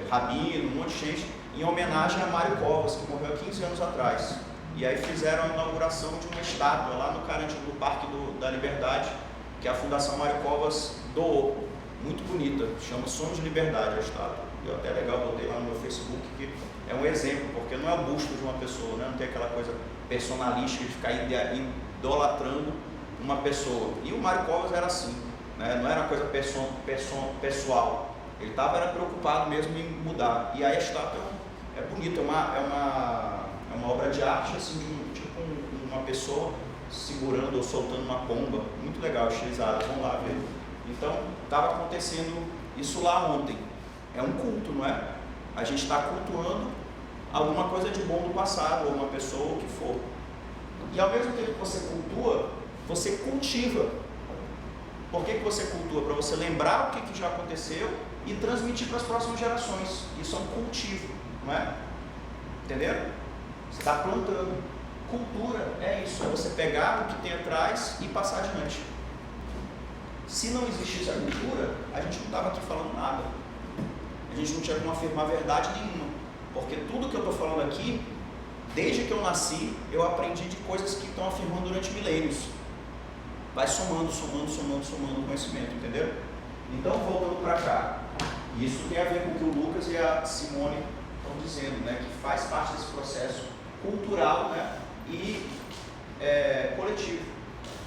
A: rabino, um monte de gente, em homenagem a Mário Covas, que morreu há 15 anos atrás. E aí fizeram a inauguração de uma estátua lá no Carandiru, no Parque da Liberdade, que a Fundação Mário Covas doou. Muito bonita, chama Sonho de Liberdade a estátua. E até legal, botei lá no meu Facebook, que é um exemplo, porque não é o busto de uma pessoa, né? Não tem aquela coisa personalística de ficar idolatrando uma pessoa. E o Mário Covas era assim, né? Não era uma coisa pessoal, ele estava preocupado mesmo em mudar. E aí a estátua é bonita, é uma obra de arte, assim, tipo uma pessoa segurando ou soltando uma pomba, muito legal, estilizada, vamos lá ver. Então, estava acontecendo isso lá ontem. É um culto, não é? A gente está cultuando alguma coisa de bom do passado, ou uma pessoa, ou o que for. E ao mesmo tempo que você cultua, você cultiva. Por que você cultua? Para você lembrar o que já aconteceu e transmitir para as próximas gerações. Isso é um cultivo, não é? Entenderam? Você está plantando. Cultura é isso, é você pegar o que tem atrás e passar adiante. Se não existisse a cultura, a gente não estava aqui falando nada. A gente não tinha como afirmar verdade nenhuma. Porque tudo que eu estou falando aqui, desde que eu nasci, eu aprendi de coisas que estão afirmando durante milênios. Vai somando conhecimento, entendeu? Então, voltando para cá. Isso tem a ver com o que o Lucas e a Simone estão dizendo, né? Que faz parte desse processo cultural, né? E coletivo.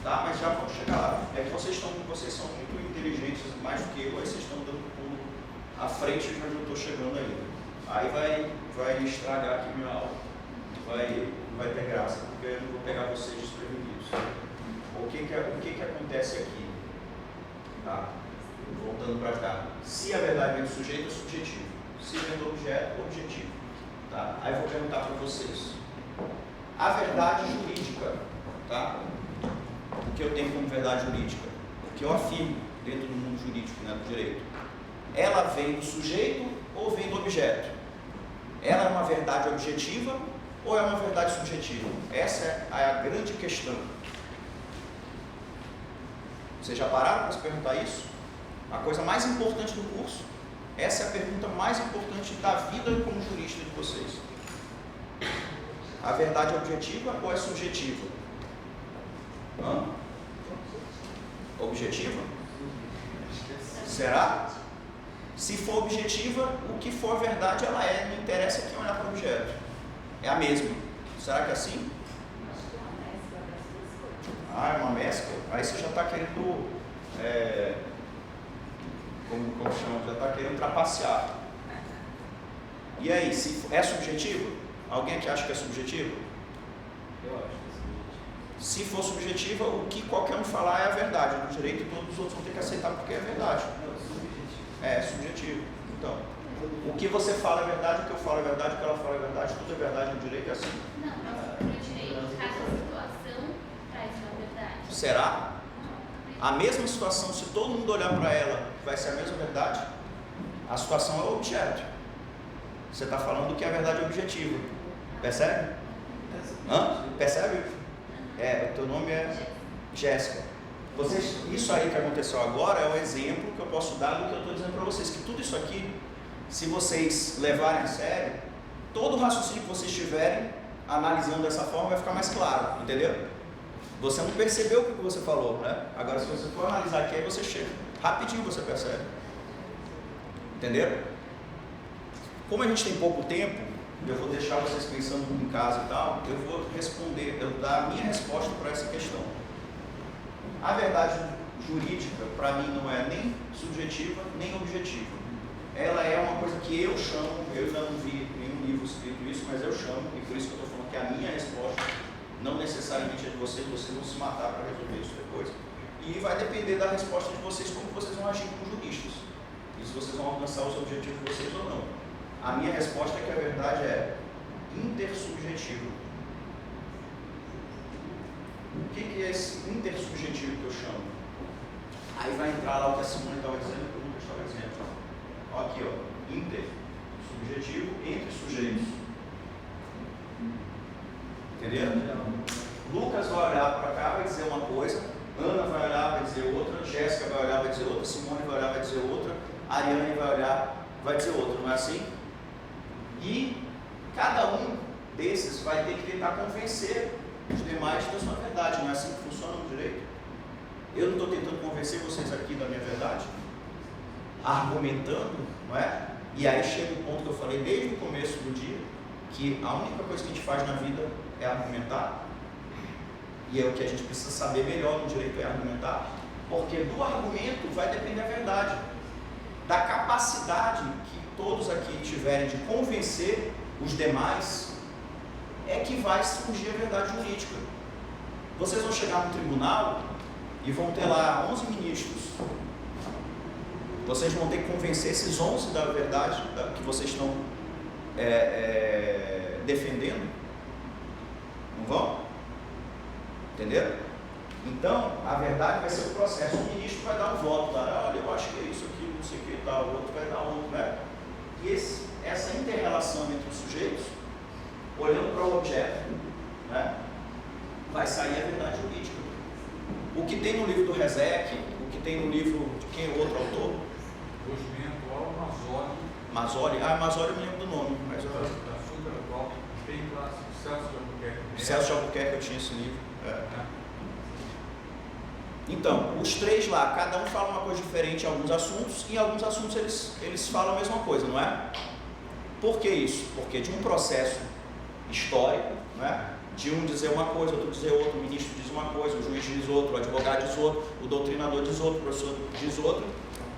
A: Tá? Mas já vamos chegar lá. É que vocês são muito inteligentes, mais do que eu, aí vocês estão dando pulo à frente de onde eu estou chegando aí. Aí vai estragar aqui minha aula. Vai ter graça, porque eu não vou pegar vocês desprevenidos. O que acontece aqui? Tá? Voltando para cá. Se a verdade vem do sujeito, é subjetivo. Se vem do objeto, objetivo. Tá? Aí eu vou perguntar para vocês. A verdade jurídica, tá? O que eu tenho como verdade jurídica? O que eu afirmo dentro do mundo jurídico, né, do direito? Ela vem do sujeito ou vem do objeto? Ela é uma verdade objetiva ou é uma verdade subjetiva? Essa é a grande questão. Vocês já pararam para se perguntar isso? A coisa mais importante do curso, essa é a pergunta mais importante da vida como jurista de vocês. A verdade é objetiva ou é subjetiva? Hã? Objetiva? Será? Se for objetiva, o que for verdade ela é, não interessa quem olhar para o objeto. É a mesma. Será que é assim? Ah, é uma mescla? Aí você já está querendo, como chama? Já está querendo trapacear. E aí, se é subjetivo? Alguém aqui acha que é subjetivo?
C: Eu acho que é subjetivo.
A: Se for subjetiva, o que qualquer um falar é a verdade. No direito, todos os outros vão ter que aceitar porque é verdade.
C: Não, é subjetivo.
A: É subjetivo. Então, o que você fala é verdade, o que eu falo é verdade, o que ela fala é verdade, tudo é verdade no direito, é assim.
D: Não, mas no direito, cada situação traz uma verdade.
A: Será? A mesma situação, se todo mundo olhar para ela, vai ser a mesma verdade? A situação é o objeto. Você está falando que a verdade é objetiva. Percebe? Hã? Percebe? O teu nome é Jéssica. Isso aí que aconteceu agora é o exemplo que eu posso dar do que eu estou dizendo para vocês. Que tudo isso aqui, se vocês levarem a sério, todo o raciocínio que vocês tiverem analisando dessa forma vai ficar mais claro, entendeu? Você não percebeu o que você falou, né? Agora, se você for analisar aqui, aí você chega. Rapidinho você percebe. Entenderam? Como a gente tem pouco tempo, eu vou deixar vocês pensando em casa e tal, eu vou responder, eu dar a minha resposta para essa questão. A verdade jurídica, para mim, não é nem subjetiva, nem objetiva. Ela é uma coisa que eu chamo, eu ainda não vi nenhum livro escrito isso, mas eu chamo, e por isso que eu estou falando que a minha resposta não necessariamente é de vocês vão se matar para resolver isso depois. E vai depender da resposta de vocês, como vocês vão agir como juristas. E se vocês vão alcançar os objetivos de vocês ou não. A minha resposta é que a verdade é intersubjetiva. O que é esse intersubjetivo que eu chamo? Aí vai entrar lá o que a Simone estava dizendo, que eu nunca estava dizendo. Ó, aqui, ó, intersubjetivo entre sujeitos. Entendeu? Lucas vai olhar para cá, vai dizer uma coisa, Ana vai olhar, vai dizer outra, Jéssica vai olhar, vai dizer outra, Simone vai olhar, vai dizer outra, Ariane vai olhar, vai dizer outra, não é assim? E cada um desses vai ter que tentar convencer os demais da sua verdade, não é assim que funciona no direito? Eu não estou tentando convencer vocês aqui da minha verdade, argumentando, não é? E aí chega o ponto que eu falei desde o começo do dia, que a única coisa que a gente faz na vida é argumentar, e é o que a gente precisa saber melhor no direito, é argumentar, porque do argumento vai depender a verdade, da capacidade que todos aqui tiverem de convencer os demais, é que vai surgir a verdade jurídica. Vocês vão chegar no tribunal e vão ter lá 11 ministros, vocês vão ter que convencer esses 11 da verdade que vocês estão defendendo, não vão? Entenderam? Então, a verdade vai ser o processo. O ministro vai dar um voto, olha, eu acho que é isso aqui, não sei o que, tal, o outro vai dar outro, né? E essa inter-relação entre os sujeitos, olhando para o objeto, né, vai sair a verdade jurídica. O que tem no livro do Rezec, o que tem no livro de quem é o outro autor?
E: Hoje bem atual, Mazzoli.
A: Mazzoli? Ah, Mazzoli eu me lembro do nome, mas eu...
E: Da super atual, bem clássico, Celso de Albuquerque.
A: Celso de Albuquerque, eu tinha esse livro. Então, os três lá, cada um fala uma coisa diferente em alguns assuntos, e em alguns assuntos eles falam a mesma coisa, não é? Por que isso? Porque de um processo histórico, não é? De um dizer uma coisa, outro dizer outra, o ministro diz uma coisa, o juiz diz outra, o advogado diz outra, o doutrinador diz outra, o professor diz outra,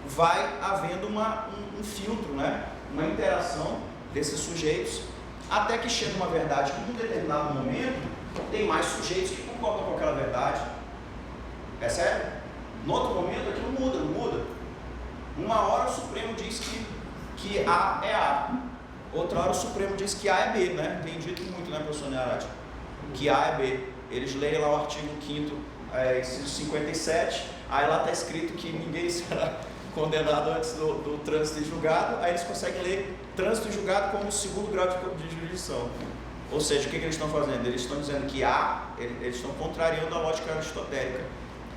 A: vai havendo um filtro, né? Uma interação desses sujeitos, até que chega uma verdade que, em um determinado momento, tem mais sujeitos que concordam com aquela verdade. Percebe? No outro momento aquilo muda, não muda? Uma hora o Supremo diz que A é A, outra hora o Supremo diz que A é B, né? Tem dito muito, né, professor Nearati? Que A é B. Eles leem lá o artigo 5º, inciso 57, aí lá está escrito que ninguém será condenado antes do trânsito e julgado, aí eles conseguem ler trânsito e julgado como o segundo grau de jurisdição. Ou seja, o que eles estão fazendo? Eles estão dizendo que A, eles estão contrariando a lógica aristotélica.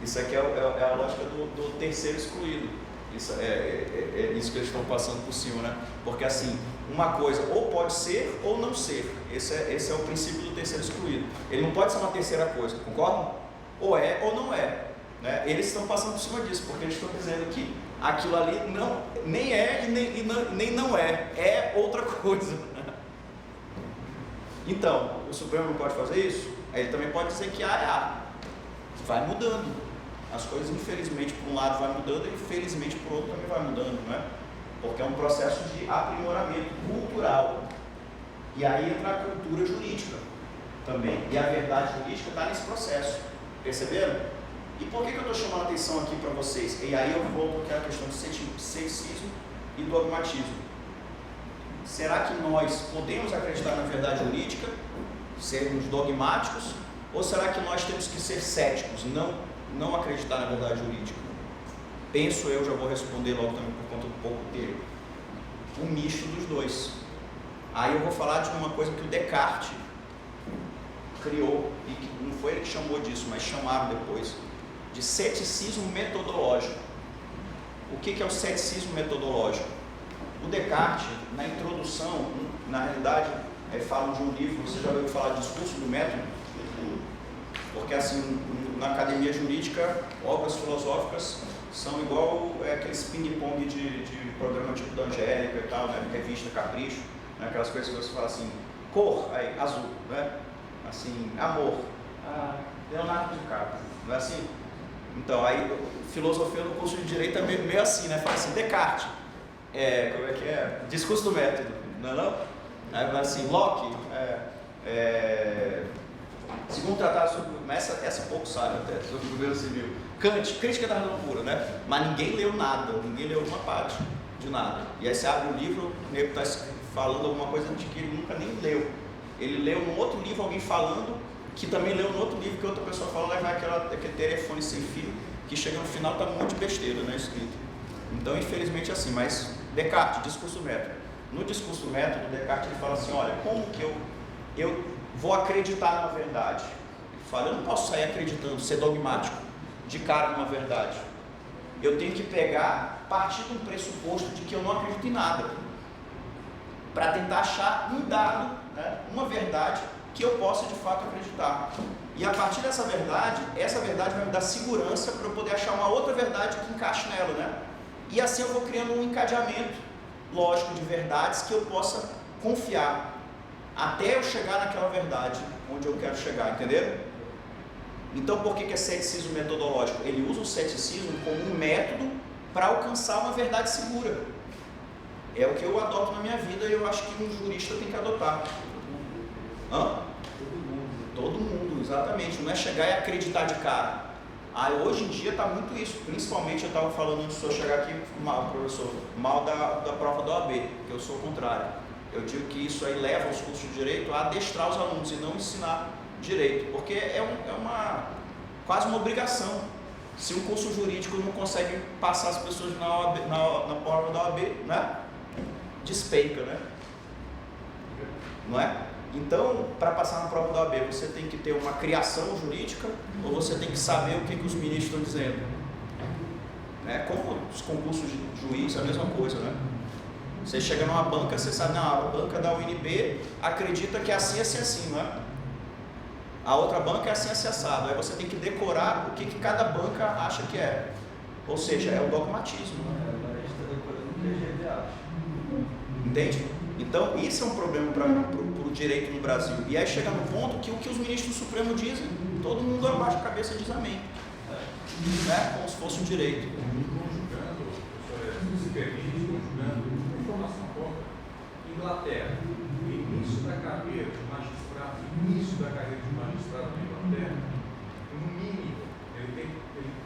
A: Isso aqui é a lógica do terceiro excluído. Isso é isso que eles estão passando por cima, né? Porque assim, uma coisa ou pode ser ou não ser. Esse é o princípio do terceiro excluído. Ele não pode ser uma terceira coisa, concordam? Ou é ou não é. Né? Eles estão passando por cima disso, porque eles estão dizendo que aquilo ali não, nem é e nem não é outra coisa. Então, o Supremo não pode fazer isso? Ele também pode dizer que A é A. Vai mudando. As coisas, infelizmente, por um lado vai mudando e, infelizmente, por outro também vai mudando, né? Porque é um processo de aprimoramento cultural. E aí entra a cultura jurídica também. E a verdade jurídica está nesse processo. Perceberam? E por que eu estou chamando a atenção aqui para vocês? E aí eu volto àquela questão do ceticismo e dogmatismo. Será que nós podemos acreditar na verdade jurídica, sermos dogmáticos, ou será que nós temos que ser céticos, não acreditar na verdade jurídica? Penso eu, já vou responder logo também por conta do pouco tempo. Um misto dos dois. Aí eu vou falar de uma coisa que o Descartes criou, e que não foi ele que chamou disso, mas chamaram depois, de ceticismo metodológico. O que é o ceticismo metodológico? O Descartes, na introdução, na realidade, falam de um livro, você já ouviu falar de Discurso do Método? Porque assim, na academia jurídica, obras filosóficas são igual aqueles ping-pong de programa tipo da Angélica e tal, né? Revista Capricho, né? Aquelas coisas que você fala assim, cor, aí, azul, né? Assim, amor, Leonardo DiCaprio, não é assim? Então, aí, filosofia no curso de Direito é meio assim, né? Fala assim, Descartes, como é que é? Discurso do Método, não é não? Aí, assim, Locke, segundo tratado sobre, essa pouco sabe até, sobre o governo civil. Kant, crítica da razão pura, né? Mas ninguém leu nada, ninguém leu uma parte de nada. E aí você abre o livro, o nego está falando alguma coisa de que ele nunca nem leu. Ele leu num outro livro alguém falando, que também leu no outro livro que outra pessoa falou, aí vai aquele telefone sem fio, que chega no final tá um monte de besteira, né, escrito. Então, infelizmente é assim, mas Descartes, discurso método. No discurso método, Descartes ele fala assim, olha, como que eu vou acreditar na verdade? Ele fala, eu não posso sair acreditando, ser dogmático, de cara numa verdade. Eu tenho que partir de um pressuposto de que eu não acredito em nada, para tentar achar um dado, né, uma verdade que eu possa de fato acreditar. E a partir dessa verdade, essa verdade vai me dar segurança para eu poder achar uma outra verdade que encaixe nela, né? E assim eu vou criando um encadeamento lógico de verdades que eu possa confiar até eu chegar naquela verdade onde eu quero chegar, entenderam? Então, por que é ceticismo metodológico? Ele usa o ceticismo como um método para alcançar uma verdade segura. É o que eu adoto na minha vida e eu acho que um jurista tem que adotar. Todo mundo, exatamente. Não é chegar e acreditar de cara. Hoje em dia está muito isso. Principalmente eu estava falando antes de eu chegar aqui, professor, mal da prova da OAB, que eu sou o contrário. Eu digo que isso aí leva os cursos de direito a adestrar os alunos e não ensinar direito, porque quase uma obrigação. Se um curso jurídico não consegue passar as pessoas na prova da OAB, né? Despenca, né? Não é? Então, para passar na prova da OAB, você tem que ter uma criação jurídica ou você tem que saber o que os ministros estão dizendo? Como os concursos de juiz, é a mesma coisa, né? Você chega numa banca, você sabe, a banca da UNB acredita que é assim, assim, assim, não é? A outra banca é assim, assim, assado. Aí você tem que decorar o que cada banca acha que é. Ou seja, é o dogmatismo.
C: Agora a gente está decorando o que a gente acha.
A: Entende? Então, isso é um problema para o direito no Brasil. E aí chega no ponto que o que os ministros do Supremo dizem, todo mundo abaixa a cabeça e diz amém. Né? Como se fosse um direito.
E: Conjugando, se permite, conjugando informação pouca. Inglaterra, o início da carreira de magistrado, na Inglaterra, no mínimo, ele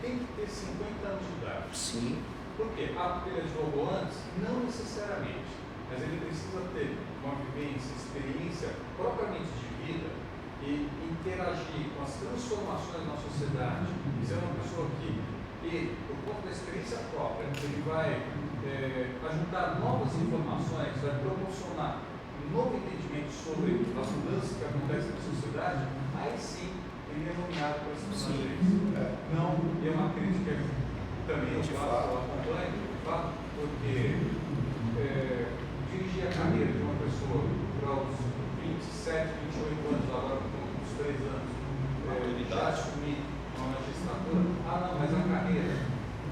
E: tem que ter 50 anos de idade.
A: Sim.
E: Por quê? Porque ele advogou antes? Não necessariamente. Mas ele precisa ter uma vivência, experiência propriamente de vida e interagir com as transformações na sociedade. Ser uma pessoa que, por conta da experiência própria, ele vai ajudar novas informações, vai proporcionar um novo entendimento sobre as mudanças que acontecem na sociedade, aí sim ele é nomeado para essa
A: Sim.
E: Não é uma crítica também eu
A: De
E: faço,
A: fato.
E: eu acompanho, de fato, porque dirigir a carreira de uma pessoa para os 27, 28 anos, agora com uns 3 anos, já assumir uma magistratura, não, mas a carreira.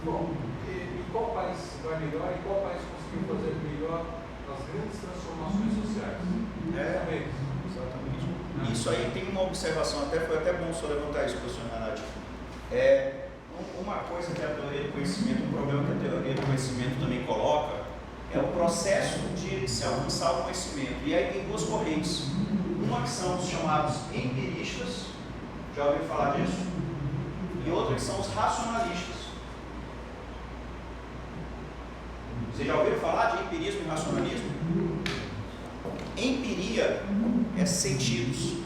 E: Bom, e qual país vai melhor e qual país conseguiu fazer melhor as grandes transformações sociais? São eles.
A: Exatamente. Isso aí tem uma observação, foi até bom o senhor levantar isso, professor Renato. Uma coisa que a teoria do conhecimento, um problema que a teoria do conhecimento também coloca, é o processo de se alcançar o conhecimento. E aí tem duas correntes. Uma que são os chamados empiristas, já ouviu falar disso? E outra que são os racionalistas. Vocês já ouviram falar de empirismo e racionalismo? Empiria é sentidos,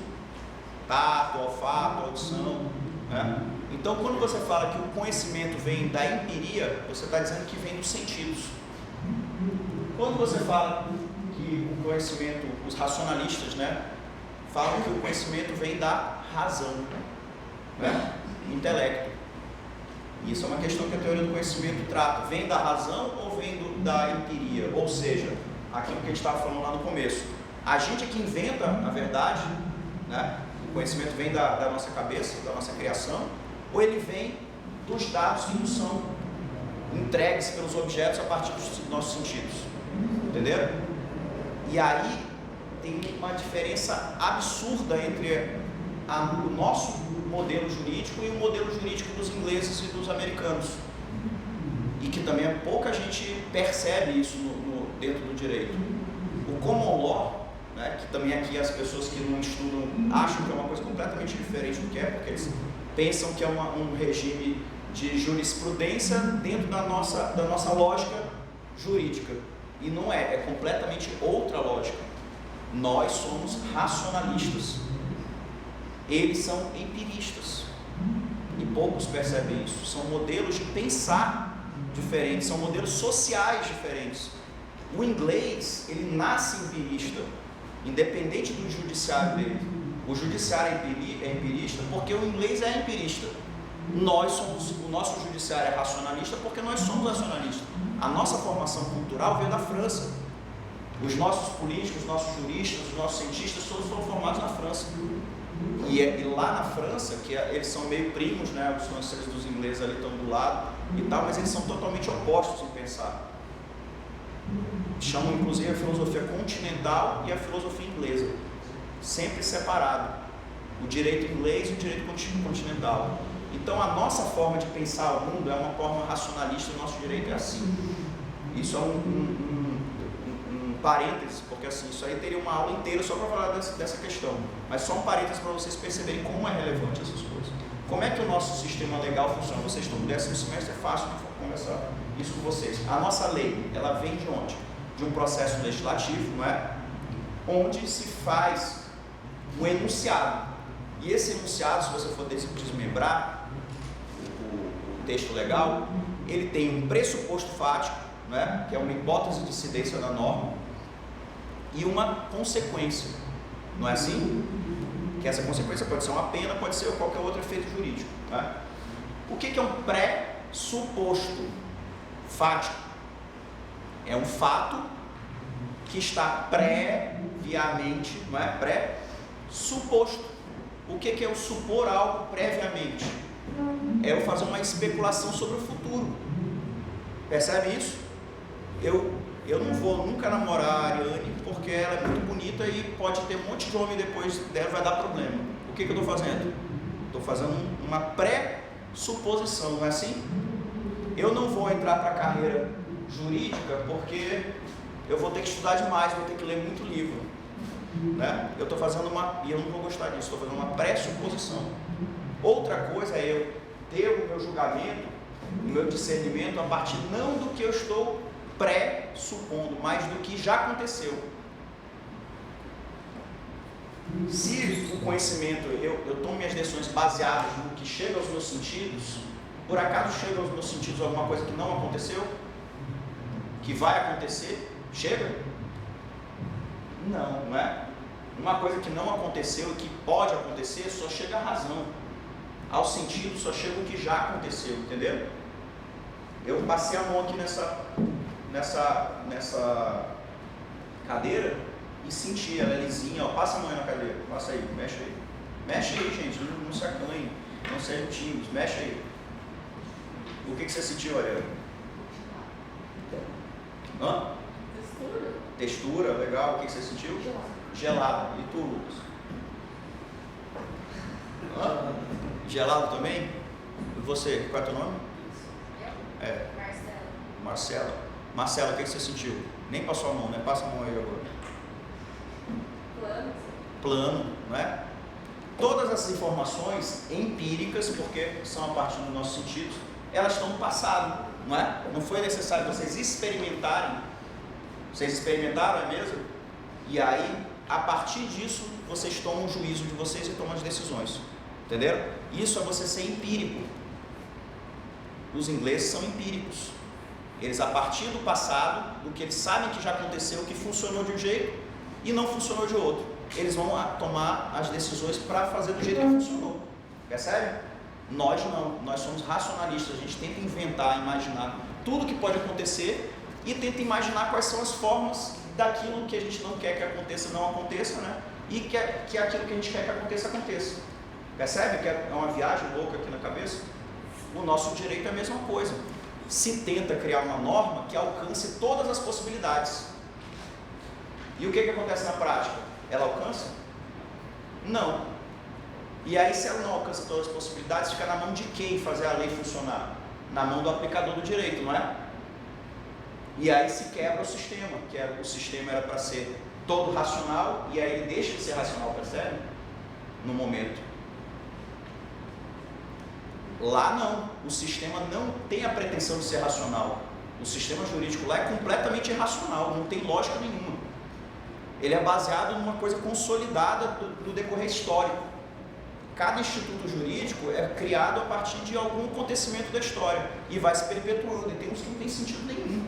A: tato, olfato, audição, né? Então, quando você fala que o conhecimento vem da empiria, você está dizendo que vem dos sentidos. Quando você fala que o conhecimento, os racionalistas, né, falam que o conhecimento vem da razão, né, intelecto. Isso é uma questão que a teoria do conhecimento trata. Vem da razão ou vem da empiria? Ou seja, aquilo que a gente estava falando lá no começo. A gente é que inventa a verdade, né? O conhecimento vem da nossa cabeça, da nossa criação, ou ele vem dos dados que nos são entregues pelos objetos a partir dos nossos sentidos. Entenderam? E aí tem uma diferença absurda entre o nosso modelo jurídico e o modelo jurídico dos ingleses e dos americanos. E que também pouca gente percebe isso dentro do direito. O common law, né, que também aqui as pessoas que não estudam acham que é uma coisa completamente diferente do que é, porque eles pensam que é um regime de jurisprudência dentro da nossa lógica jurídica. E não é, é completamente outra lógica. Nós somos racionalistas. Eles são empiristas. E poucos percebem isso. São modelos de pensar diferentes, são modelos sociais diferentes. O inglês, ele nasce empirista, independente do judiciário dele. O judiciário é empirista porque o inglês é empirista. O nosso judiciário é racionalista porque nós somos racionalistas. A nossa formação cultural veio da França. Os nossos políticos, os nossos juristas, os nossos cientistas, todos foram formados na França. E lá na França, que eles são meio primos, né? Os franceses dos ingleses ali estão do lado e tal, mas eles são totalmente opostos em pensar. Chamam inclusive a filosofia continental e a filosofia inglesa, sempre separado. O direito inglês e o direito continental. Então a nossa forma de pensar o mundo é uma forma racionalista e o nosso direito é assim. Isso é um parênteses, porque assim, isso aí teria uma aula inteira só para falar dessa questão, mas só um parênteses para vocês perceberem como é relevante essas coisas. Como é que o nosso sistema legal funciona? Vocês estão no 10º semestre, é fácil de conversar isso com vocês. A nossa lei, ela vem de onde? De um processo legislativo, não é? Onde se faz um enunciado. E esse enunciado, se você for desmembrar o texto legal, ele tem um pressuposto fático, não é? Que é uma hipótese de incidência da norma, e uma consequência, não é assim? Que essa consequência pode ser uma pena, pode ser qualquer outro efeito jurídico, né? O que é um pressuposto fático? É um fato que está previamente, não é? Pressuposto. O que é o supor algo previamente? É eu fazer uma especulação sobre o futuro. Percebe isso? Eu não vou nunca namorar a Ariane porque ela é muito bonita e pode ter um monte de homem depois dela, vai dar problema. O que eu estou fazendo? Estou fazendo uma pressuposição, não é assim? Eu não vou entrar para a carreira jurídica porque eu vou ter que estudar demais, vou ter que ler muito livro, né? Eu estou fazendo e eu não vou gostar disso, estou fazendo uma pressuposição. Outra coisa é eu ter o meu julgamento, o meu discernimento a partir não do que eu estou pressupondo, mas do que já aconteceu. Se o conhecimento, eu tomo minhas decisões baseadas no que chega aos meus sentidos, por acaso chega aos meus sentidos alguma coisa que não aconteceu? Que vai acontecer? Chega? Não é? Uma coisa que não aconteceu e que pode acontecer, só chega a razão. Ao sentido só chega o que já aconteceu, entendeu? Eu passei a mão aqui nessa cadeira e senti ela lisinha, ó, passa a mão aí na cadeira, passa aí, mexe aí. Mexe aí, gente, não se acanhe, não sejam tímidos, mexe aí. O que você sentiu, Ariel? Hã?
D: Textura.
A: Textura, legal. O que você sentiu? Gelado. E tu, Lucas? Hã? Gelado também? E você, qual é teu nome? É. Marcela. Marcela, o que você sentiu? Nem passou a mão, né? Passa a mão aí agora. Plano, não é? Todas essas informações empíricas, porque são a partir dos nossos sentidos, elas estão no passado, não é? Não foi necessário vocês experimentarem. Vocês experimentaram, é mesmo? E aí, a partir disso, vocês tomam o juízo de vocês e tomam as decisões. Entenderam? Isso é você ser empírico. Os ingleses são empíricos. Eles, a partir do passado, do que eles sabem que já aconteceu, que funcionou de um jeito e não funcionou de outro, eles vão tomar as decisões para fazer do jeito que funcionou. Percebe? Nós não, nós somos racionalistas, a gente tenta inventar, imaginar tudo que pode acontecer e tenta imaginar quais são as formas daquilo que a gente não quer que aconteça, não aconteça, né? E que aquilo que a gente quer que aconteça, aconteça. Percebe que é uma viagem louca aqui na cabeça? O nosso direito é a mesma coisa. Se tenta criar uma norma que alcance todas as possibilidades. E o que acontece na prática? Ela alcança? Não. E aí, se ela não alcança todas as possibilidades, fica na mão de quem fazer a lei funcionar? Na mão do aplicador do direito, não é? E aí se quebra o sistema, o sistema era para ser todo racional, e aí ele deixa de ser racional, percebe? No momento. Lá não, o sistema não tem a pretensão de ser racional. O sistema jurídico lá é completamente irracional, não tem lógica nenhuma. Ele é baseado numa coisa consolidada do decorrer histórico. Cada instituto jurídico é criado a partir de algum acontecimento da história e vai se perpetuando, e tem uns que não tem sentido nenhum.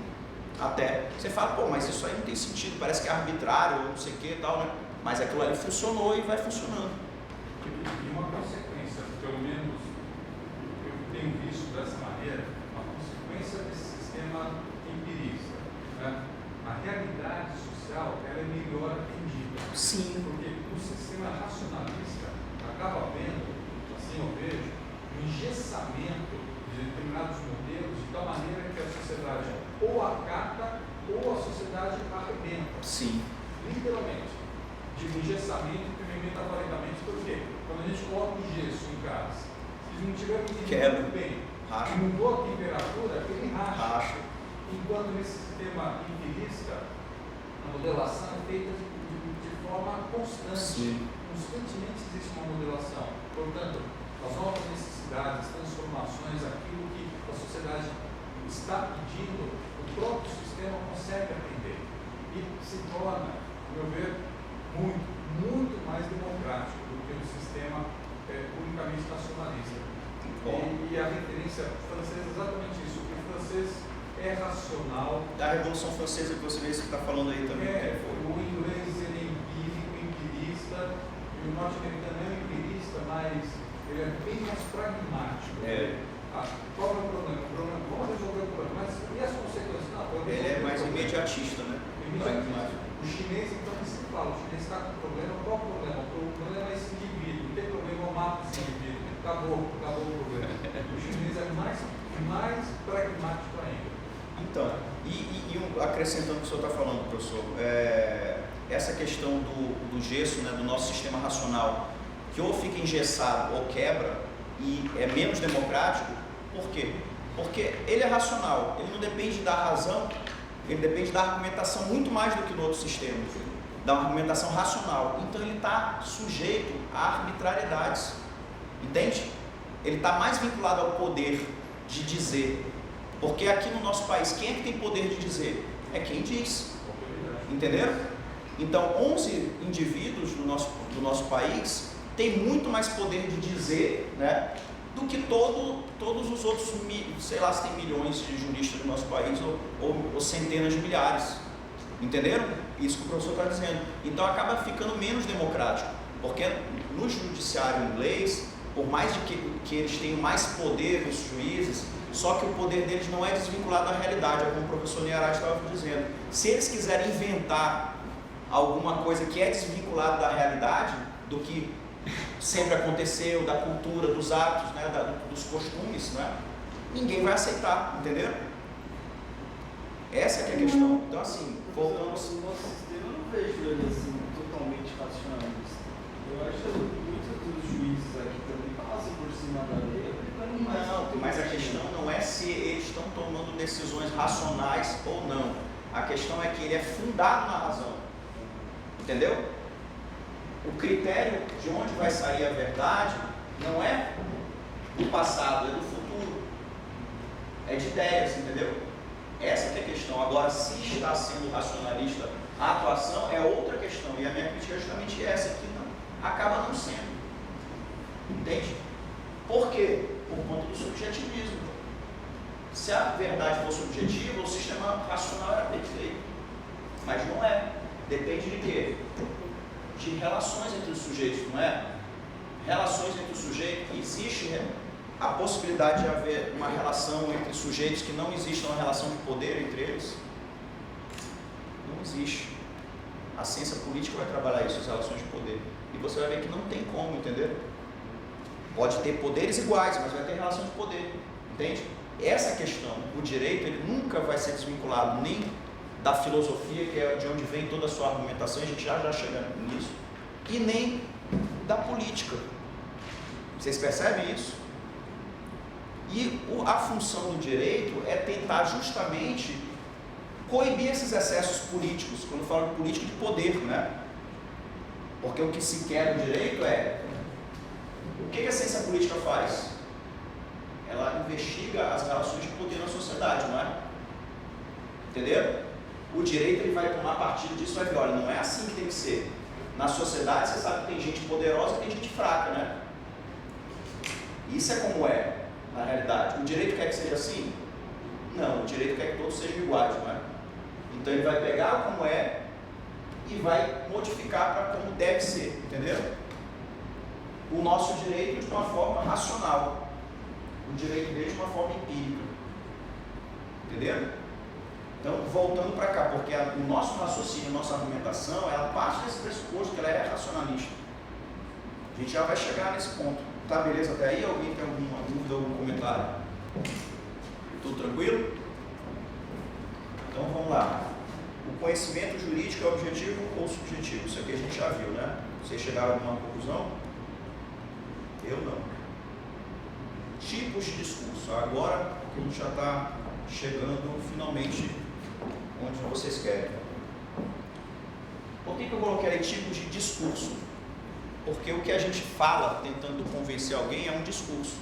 A: Até você fala, pô, mas isso aí não tem sentido, parece que é arbitrário, ou não sei o que e tal, né? Mas aquilo ali funcionou e vai funcionando.
E: E uma consequência, pelo menos eu tenho visto dessa maneira, uma consequência desse sistema empirista, né? A realidade social ela é melhor atendida.
A: Sim.
E: Porque o sistema racionalista acaba vendo, assim eu vejo, um engessamento de determinados modelos de tal maneira que a sociedade ou acata ou a sociedade arrebenta.
A: Sim.
E: Literalmente. De engessamento e também metaforicamente, por quê? Quando a gente coloca um gesso em casa, se não tiver medido muito bem,
A: racha.
E: E mudou a temperatura, ele racha.
A: Racha.
E: Enquanto nesse sistema empirista, a modelação é feita de forma constante.
A: Sim.
E: Constantemente existe uma modelação. Portanto, as novas necessidades, transformações, aquilo que a sociedade está pedindo, o próprio sistema consegue atender. E se torna, a meu ver, muito mais democrático do que o sistema unicamente nacionalista. E a referência francesa é exatamente isso. O francês é racional.
A: Da Revolução Francesa que você vê isso que está falando aí também.
E: O inglês ele é empírico, empirista, e o norte-americano é empirista, mas ele é bem mais pragmático. Qual é o problema? Vamos resolver o problema, mas e as consequências? Não,
A: ele é mais imediatista, né?
E: O chinês, então, que se fala, o chinês está com problema, qual o problema? O problema é esse indivíduo, não tem problema, eu mato esse indivíduo, acabou o problema. O chinês é mais pragmático ainda.
A: Então, acrescentando o que o senhor está falando, professor, essa questão do gesso, né, do nosso sistema racional, que ou fica engessado ou quebra e é menos democrático, por quê? Porque ele é racional, ele não depende da razão, ele depende da argumentação muito mais do que no outro sistema, da argumentação racional. Então ele está sujeito a arbitrariedades, entende? Ele está mais vinculado ao poder de dizer, porque aqui no nosso país, quem é que tem poder de dizer? É quem diz, entenderam? Então 11 indivíduos do nosso país têm muito mais poder de dizer, né, do que todos os outros, sei lá se tem milhões de juristas no nosso país ou centenas de milhares, entenderam? Isso que o professor está dizendo. Então acaba ficando menos democrático, porque no judiciário inglês, por mais de que eles tenham mais poder, os juízes, só que o poder deles não é desvinculado da realidade, é como o professor Niarati estava dizendo. Se eles quiserem inventar alguma coisa que é desvinculada da realidade, do que sempre aconteceu, da cultura, dos hábitos, né, dos costumes, né, ninguém vai aceitar, entendeu? Essa que é a questão. Então, assim, voltando...
C: O nosso sistema, eu não vejo ele assim, totalmente racionalista. Eu acho que muitos dos juízes aqui também passam por cima da lei, aplicando mais.
A: Não, mas a questão não é se eles estão tomando decisões racionais ou não. A questão é que ele é fundado na razão. Entendeu? O critério de onde vai sair a verdade não é do passado, é do futuro. É de ideias, entendeu? Essa que é a questão. Agora, se está sendo racionalista a atuação, é outra questão. E a minha crítica é justamente essa, que não, acaba não sendo. Entende? Por quê? Por conta do subjetivismo. Se a verdade fosse subjetiva, o sistema racional era perfeito. Mas não é. Depende de quê? De relações entre os sujeitos, não é? Relações entre os sujeitos. Existe a possibilidade de haver uma relação entre sujeitos que não existe uma relação de poder entre eles? Não existe. A ciência política vai trabalhar isso, as relações de poder. E você vai ver que não tem como, entendeu? Pode ter poderes iguais, mas vai ter relação de poder. Entende? Essa questão, o direito, ele nunca vai ser desvinculado nem da filosofia, que é de onde vem toda a sua argumentação, a gente já chega nisso, e nem da política. Vocês percebem isso? E a função do direito é tentar justamente coibir esses excessos políticos, quando eu falo de política de poder, né? Porque o que se quer no direito é... O que a ciência política faz? Ela investiga as relações de poder na sociedade, não é? Entendeu? O direito ele vai tomar partido disso e vai ver, olha, não é assim que tem que ser. Na sociedade você sabe que tem gente poderosa e tem gente fraca, né? Isso é como é, na realidade. O direito quer que seja assim? Não, o direito quer que todos sejam iguais, não é? Então ele vai pegar como é e vai modificar para como deve ser, entendeu? O nosso direito de uma forma racional, o direito dele de uma forma empírica, entendeu? Então, voltando para cá, porque o nosso raciocínio, a nossa argumentação, ela parte desse pressuposto que ela é racionalista. A gente já vai chegar nesse ponto. Tá, beleza até aí? Alguém tem alguma dúvida, algum comentário? Tudo tranquilo? Então, vamos lá. O conhecimento jurídico é objetivo ou subjetivo? Isso aqui a gente já viu, né? Vocês chegaram a alguma conclusão? Eu não. Tipos de discurso. Agora que a gente já está chegando finalmente onde vocês querem. Por que eu coloquei tipos de discurso? Porque o que a gente fala tentando convencer alguém é um discurso.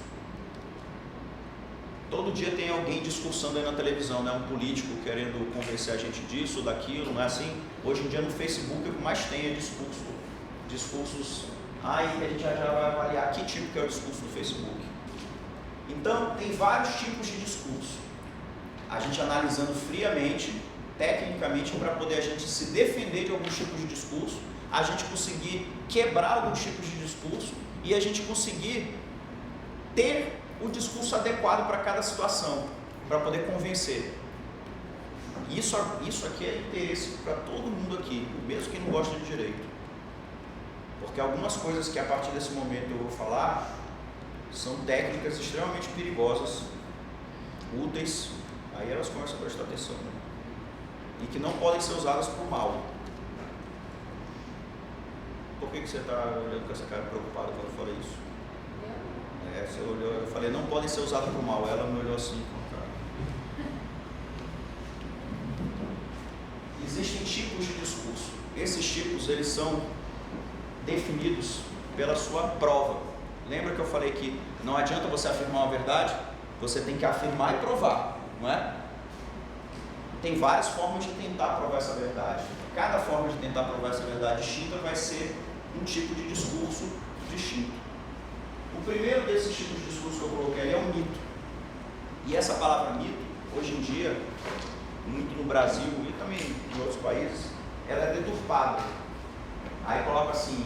A: Todo dia tem alguém discursando aí na televisão, né? Um político querendo convencer a gente disso ou daquilo, não é assim? Hoje em dia no Facebook o que mais tem é discursos. Aí a gente já vai avaliar que tipo que é o discurso do Facebook. Então tem vários tipos de discurso. A gente analisando friamente, tecnicamente, para poder a gente se defender de alguns tipos de discurso, a gente conseguir quebrar alguns tipos de discurso e a gente conseguir ter o discurso adequado para cada situação, para poder convencer. Isso aqui é interesse para todo mundo aqui, mesmo quem não gosta de direito. Porque algumas coisas que a partir desse momento eu vou falar são técnicas extremamente perigosas, úteis, aí elas começam a prestar atenção, né? E que não podem ser usadas por mal. Por que você está olhando com essa cara preocupada quando eu falei isso? Você olhou, eu falei, não podem ser usadas por mal. Ela me olhou assim, cara. Existem tipos de discurso. Esses tipos, eles são definidos pela sua prova. Lembra que eu falei que não adianta você afirmar uma verdade, você tem que afirmar e provar, não é? Tem várias formas de tentar provar essa verdade. Cada forma de tentar provar essa verdade distinta vai ser um tipo de discurso distinto. O primeiro desses tipos de discurso que eu coloquei ali é um mito. E essa palavra mito, hoje em dia, muito no Brasil e também em outros países, ela é deturpada. Aí coloca assim,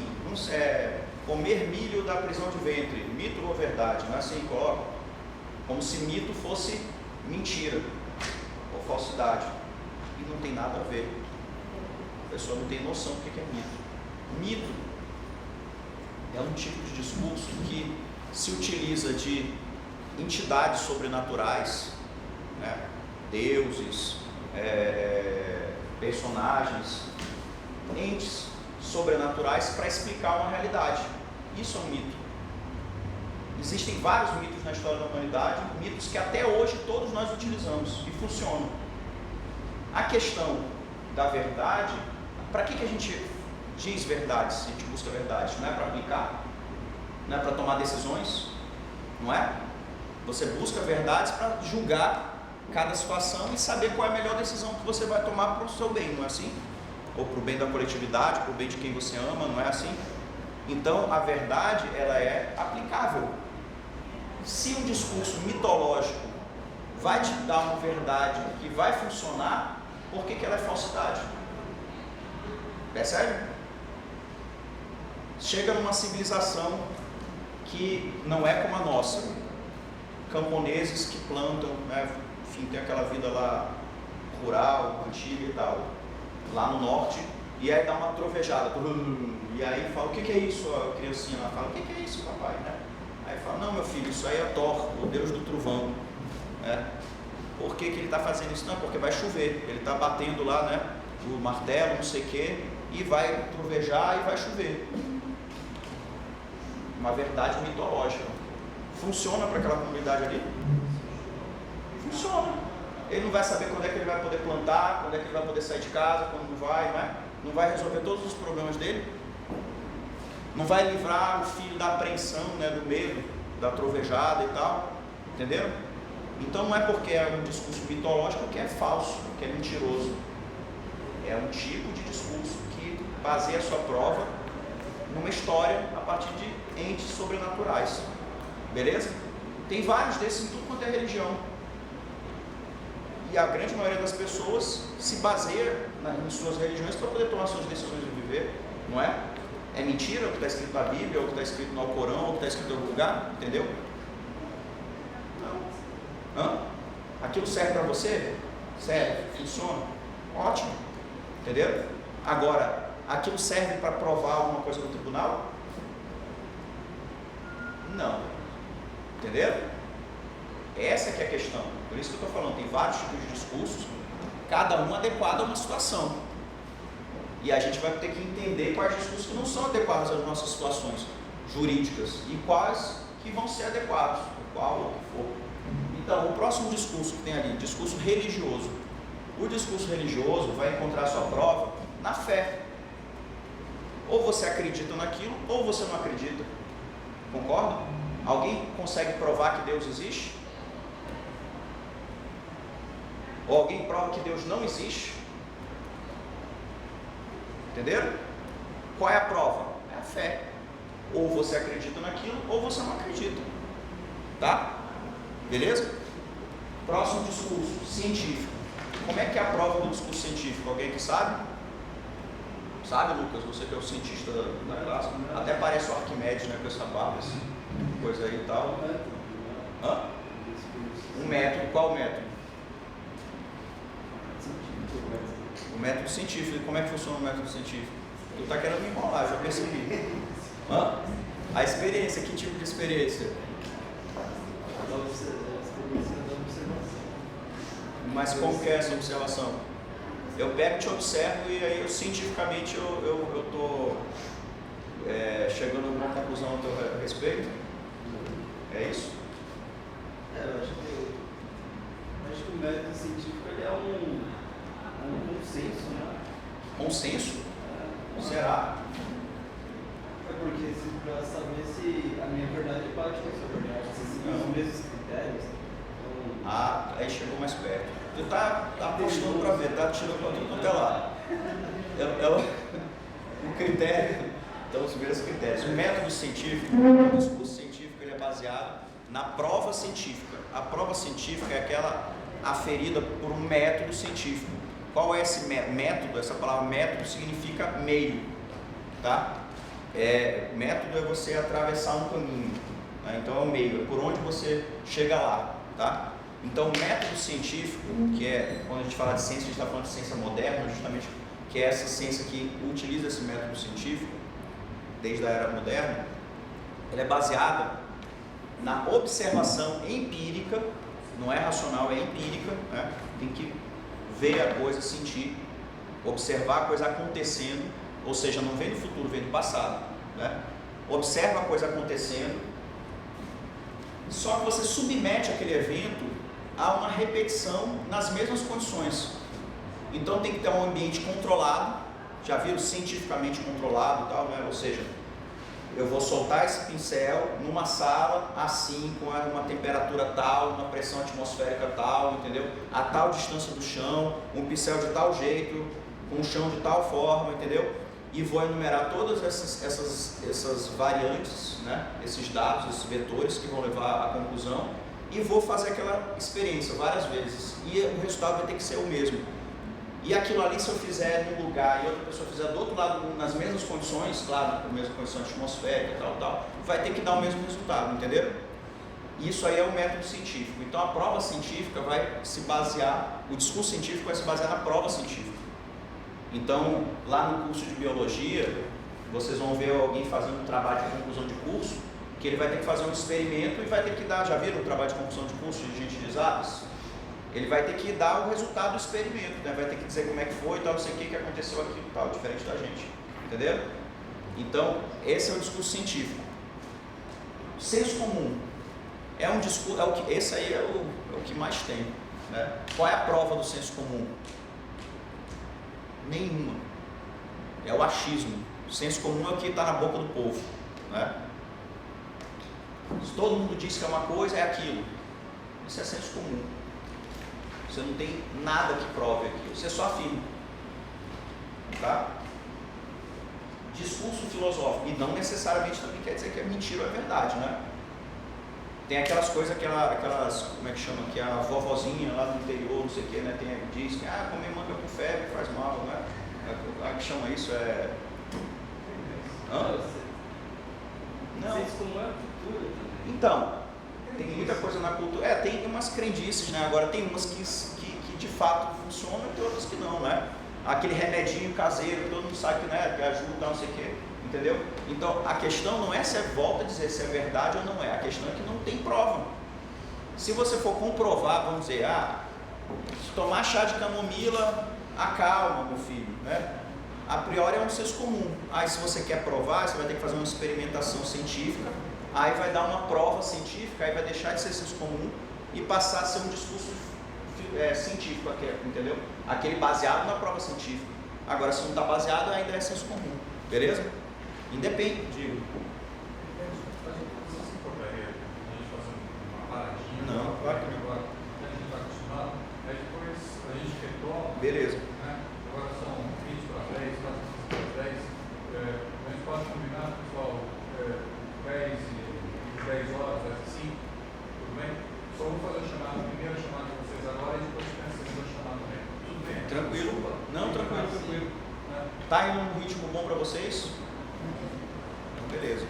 A: comer milho da prisão de ventre, mito ou verdade? Não é assim que coloca? Como se mito fosse mentira ou falsidade. E não tem nada a ver. A pessoa não tem noção do que é mito. Mito é um tipo de discurso que se utiliza de entidades sobrenaturais, né? Deuses, personagens, entes sobrenaturais para explicar uma realidade. Isso é um mito. Existem vários mitos na história da humanidade, mitos que até hoje todos nós utilizamos e funcionam. A questão da verdade, para que a gente diz verdade, se a gente busca verdade? Não é para aplicar? Não é para tomar decisões? Não é? Você busca verdades para julgar cada situação e saber qual é a melhor decisão que você vai tomar para o seu bem, não é assim? Ou para o bem da coletividade, para o bem de quem você ama, não é assim? Então a verdade, ela é aplicável. Se um discurso mitológico vai te dar uma verdade que vai funcionar, por que ela é falsidade? Percebe? Chega numa civilização que não é como a nossa, camponeses que plantam, né? Enfim, tem aquela vida lá rural, antiga e tal, lá no norte, e aí dá uma trovejada, e aí fala, o que é isso? A criancinha lá fala, o que é isso, papai, né? Aí fala, não, meu filho, isso aí é Thor, o deus do trovão, né? Por que ele está fazendo isso? Não, porque vai chover, ele está batendo lá, né, o martelo, não sei o que, e vai trovejar e vai chover. Uma verdade mitológica. Funciona para aquela comunidade ali? Funciona. Ele não vai saber quando é que ele vai poder plantar, quando é que ele vai poder sair de casa, quando não vai, não é? Não vai resolver todos os problemas dele. Não vai livrar o filho da apreensão, né, do medo, da trovejada e tal. Entenderam? Então não é porque é um discurso mitológico que é falso, que é mentiroso. É um tipo de discurso que baseia a sua prova numa história a partir de entes sobrenaturais. Beleza? Tem vários desses em tudo quanto é religião. E a grande maioria das pessoas se baseia em suas religiões para poder tomar suas decisões de viver, não é? É mentira o que está escrito na Bíblia, ou o que está escrito no Alcorão, ou o que está escrito em algum lugar, entendeu? Não. Hã? Aquilo serve para você? Serve, funciona, ótimo, entendeu? Agora, aquilo serve para provar alguma coisa no tribunal? Não, entenderam? Essa que é a questão. Por isso que eu estou falando, tem vários tipos de discursos, cada um adequado a uma situação. E a gente vai ter que entender quais discursos que não são adequados às nossas situações jurídicas e quais que vão ser adequados, qual ou o que for. Então, o próximo discurso que tem ali, discurso religioso. O discurso religioso vai encontrar sua prova na fé. Ou você acredita naquilo, ou você não acredita. Concorda? Alguém consegue provar que Deus existe? Ou alguém prova que Deus não existe? Entenderam? Qual é a prova? É a fé. Ou você acredita naquilo, ou você não acredita. Tá? Beleza? Próximo discurso, científico. Como é que é a prova do discurso científico? Alguém que sabe? Sabe, Lucas? Você que é o cientista da classe. Até parece o Arquimedes, né? Com essa barba, assim, coisa aí e tal. Hã? Um método. Qual método? O método científico. Como é que funciona o método científico? Tu tá querendo me enrolar, já percebi. Hã? A experiência. Que tipo de experiência? Mas como que é essa observação? Eu pego e te observo e aí eu cientificamente eu estou chegando a alguma conclusão a teu respeito? É isso?
C: Eu acho que o método científico ele é um consenso, né?
A: Consenso? Será?
C: É porque para saber se a minha verdade bate com a sua verdade, se seguir os mesmos critérios. Então...
A: Ah, aí chegou mais perto. Tu tá apostando para ver, tá tirando para tudo quanto é lá. O critério, então os mesmos critérios. O método científico, o discurso científico, ele é baseado na prova científica. A prova científica é aquela aferida por um método científico. Qual é esse método? Essa palavra método significa meio, tá? Método é você atravessar um caminho, né? Então é o meio, é por onde você chega lá, tá? Então método científico, que é, quando a gente fala de ciência, a gente está falando de ciência moderna, justamente, que é essa ciência que utiliza esse método científico, desde a era moderna, ela é baseada na observação empírica, não é racional, é empírica, né? Tem que ver a coisa, sentir, observar a coisa acontecendo, ou seja, não vem do futuro, vem do passado, né? Observa a coisa acontecendo, só que você submete aquele evento a uma repetição nas mesmas condições. Então tem que ter um ambiente controlado, já viram, cientificamente controlado e tal, né? Ou seja, eu vou soltar esse pincel numa sala assim, com uma temperatura tal, uma pressão atmosférica tal, entendeu? A tal distância do chão, um pincel de tal jeito, com um chão de tal forma, entendeu? E vou enumerar todas essas variantes, né? Esses dados, esses vetores que vão levar à conclusão, e vou fazer aquela experiência várias vezes, e o resultado vai ter que ser o mesmo. E aquilo ali, se eu fizer num lugar e outra pessoa fizer do outro lado, nas mesmas condições, claro, com a mesma condição atmosférica e tal, vai ter que dar o mesmo resultado, entenderam? Isso aí é o método científico. Então a prova científica vai se basear, o discurso científico vai se basear na prova científica. Então, lá no curso de biologia, vocês vão ver alguém fazendo um trabalho de conclusão de curso, que ele vai ter que fazer um experimento e vai ter que dar, já viram o trabalho de conclusão de curso de gente de exatas? Ele vai ter que dar o resultado do experimento, né? Vai ter que dizer como é que foi e tal, não sei o que aconteceu aqui e tal, diferente da gente, entendeu? Então, esse é o discurso científico. Senso comum é um discurso, esse aí é o que mais tem, né? Qual é a prova do senso comum? Nenhuma. É o achismo. O senso comum é o que está na boca do povo, né? Se todo mundo diz que é uma coisa, é aquilo. Isso é senso comum. Você não tem nada que prove aquilo, você só afirma, tá? Discurso filosófico, e não necessariamente também quer dizer que é mentira ou é verdade, né? Tem aquelas coisas, aquelas, como é que chama, que a vovozinha lá no interior, não sei o que, né, diz que comer manga com febre faz mal, né? Como que chama isso? Não.
C: Senso comum é cultura também.
A: Então, tem muita coisa na cultura, tem umas crendices, né? Agora tem umas que de fato funcionam e tem outras que não, né? Aquele remedinho caseiro, todo mundo sabe que, né, que ajuda, não sei o que, entendeu? Então a questão não é se volta a dizer se é verdade ou não é, a questão é que não tem prova. Se você for comprovar, vamos dizer, se tomar chá de camomila acalma, meu filho, né? A priori é um senso comum. Aí se você quer provar, você vai ter que fazer uma experimentação científica, aí vai dar uma prova científica, aí vai deixar de ser senso comum e passar a ser um discurso científico, entendeu? Aquele baseado na prova científica. Agora, se não está baseado, ainda é senso comum, beleza? Independe, digo.
E: Você se importaria a gente fazer uma paradinha?
A: Não, claro que não.
E: Agora, a gente está acostumado, aí depois a gente retoma.
A: Beleza.
E: Né? Agora são 20 para 10, quase 15 para 10. A gente pode combinar, pessoal, 10 e 10 horas, assim, tudo bem? Só vou fazer a primeira chamada de vocês agora e depois pensa a segunda chamada também. Tudo bem?
A: Tranquilo?
E: Desculpa.
A: Não, tranquilo.
E: Né?
A: Tá indo um ritmo bom para vocês? Beleza.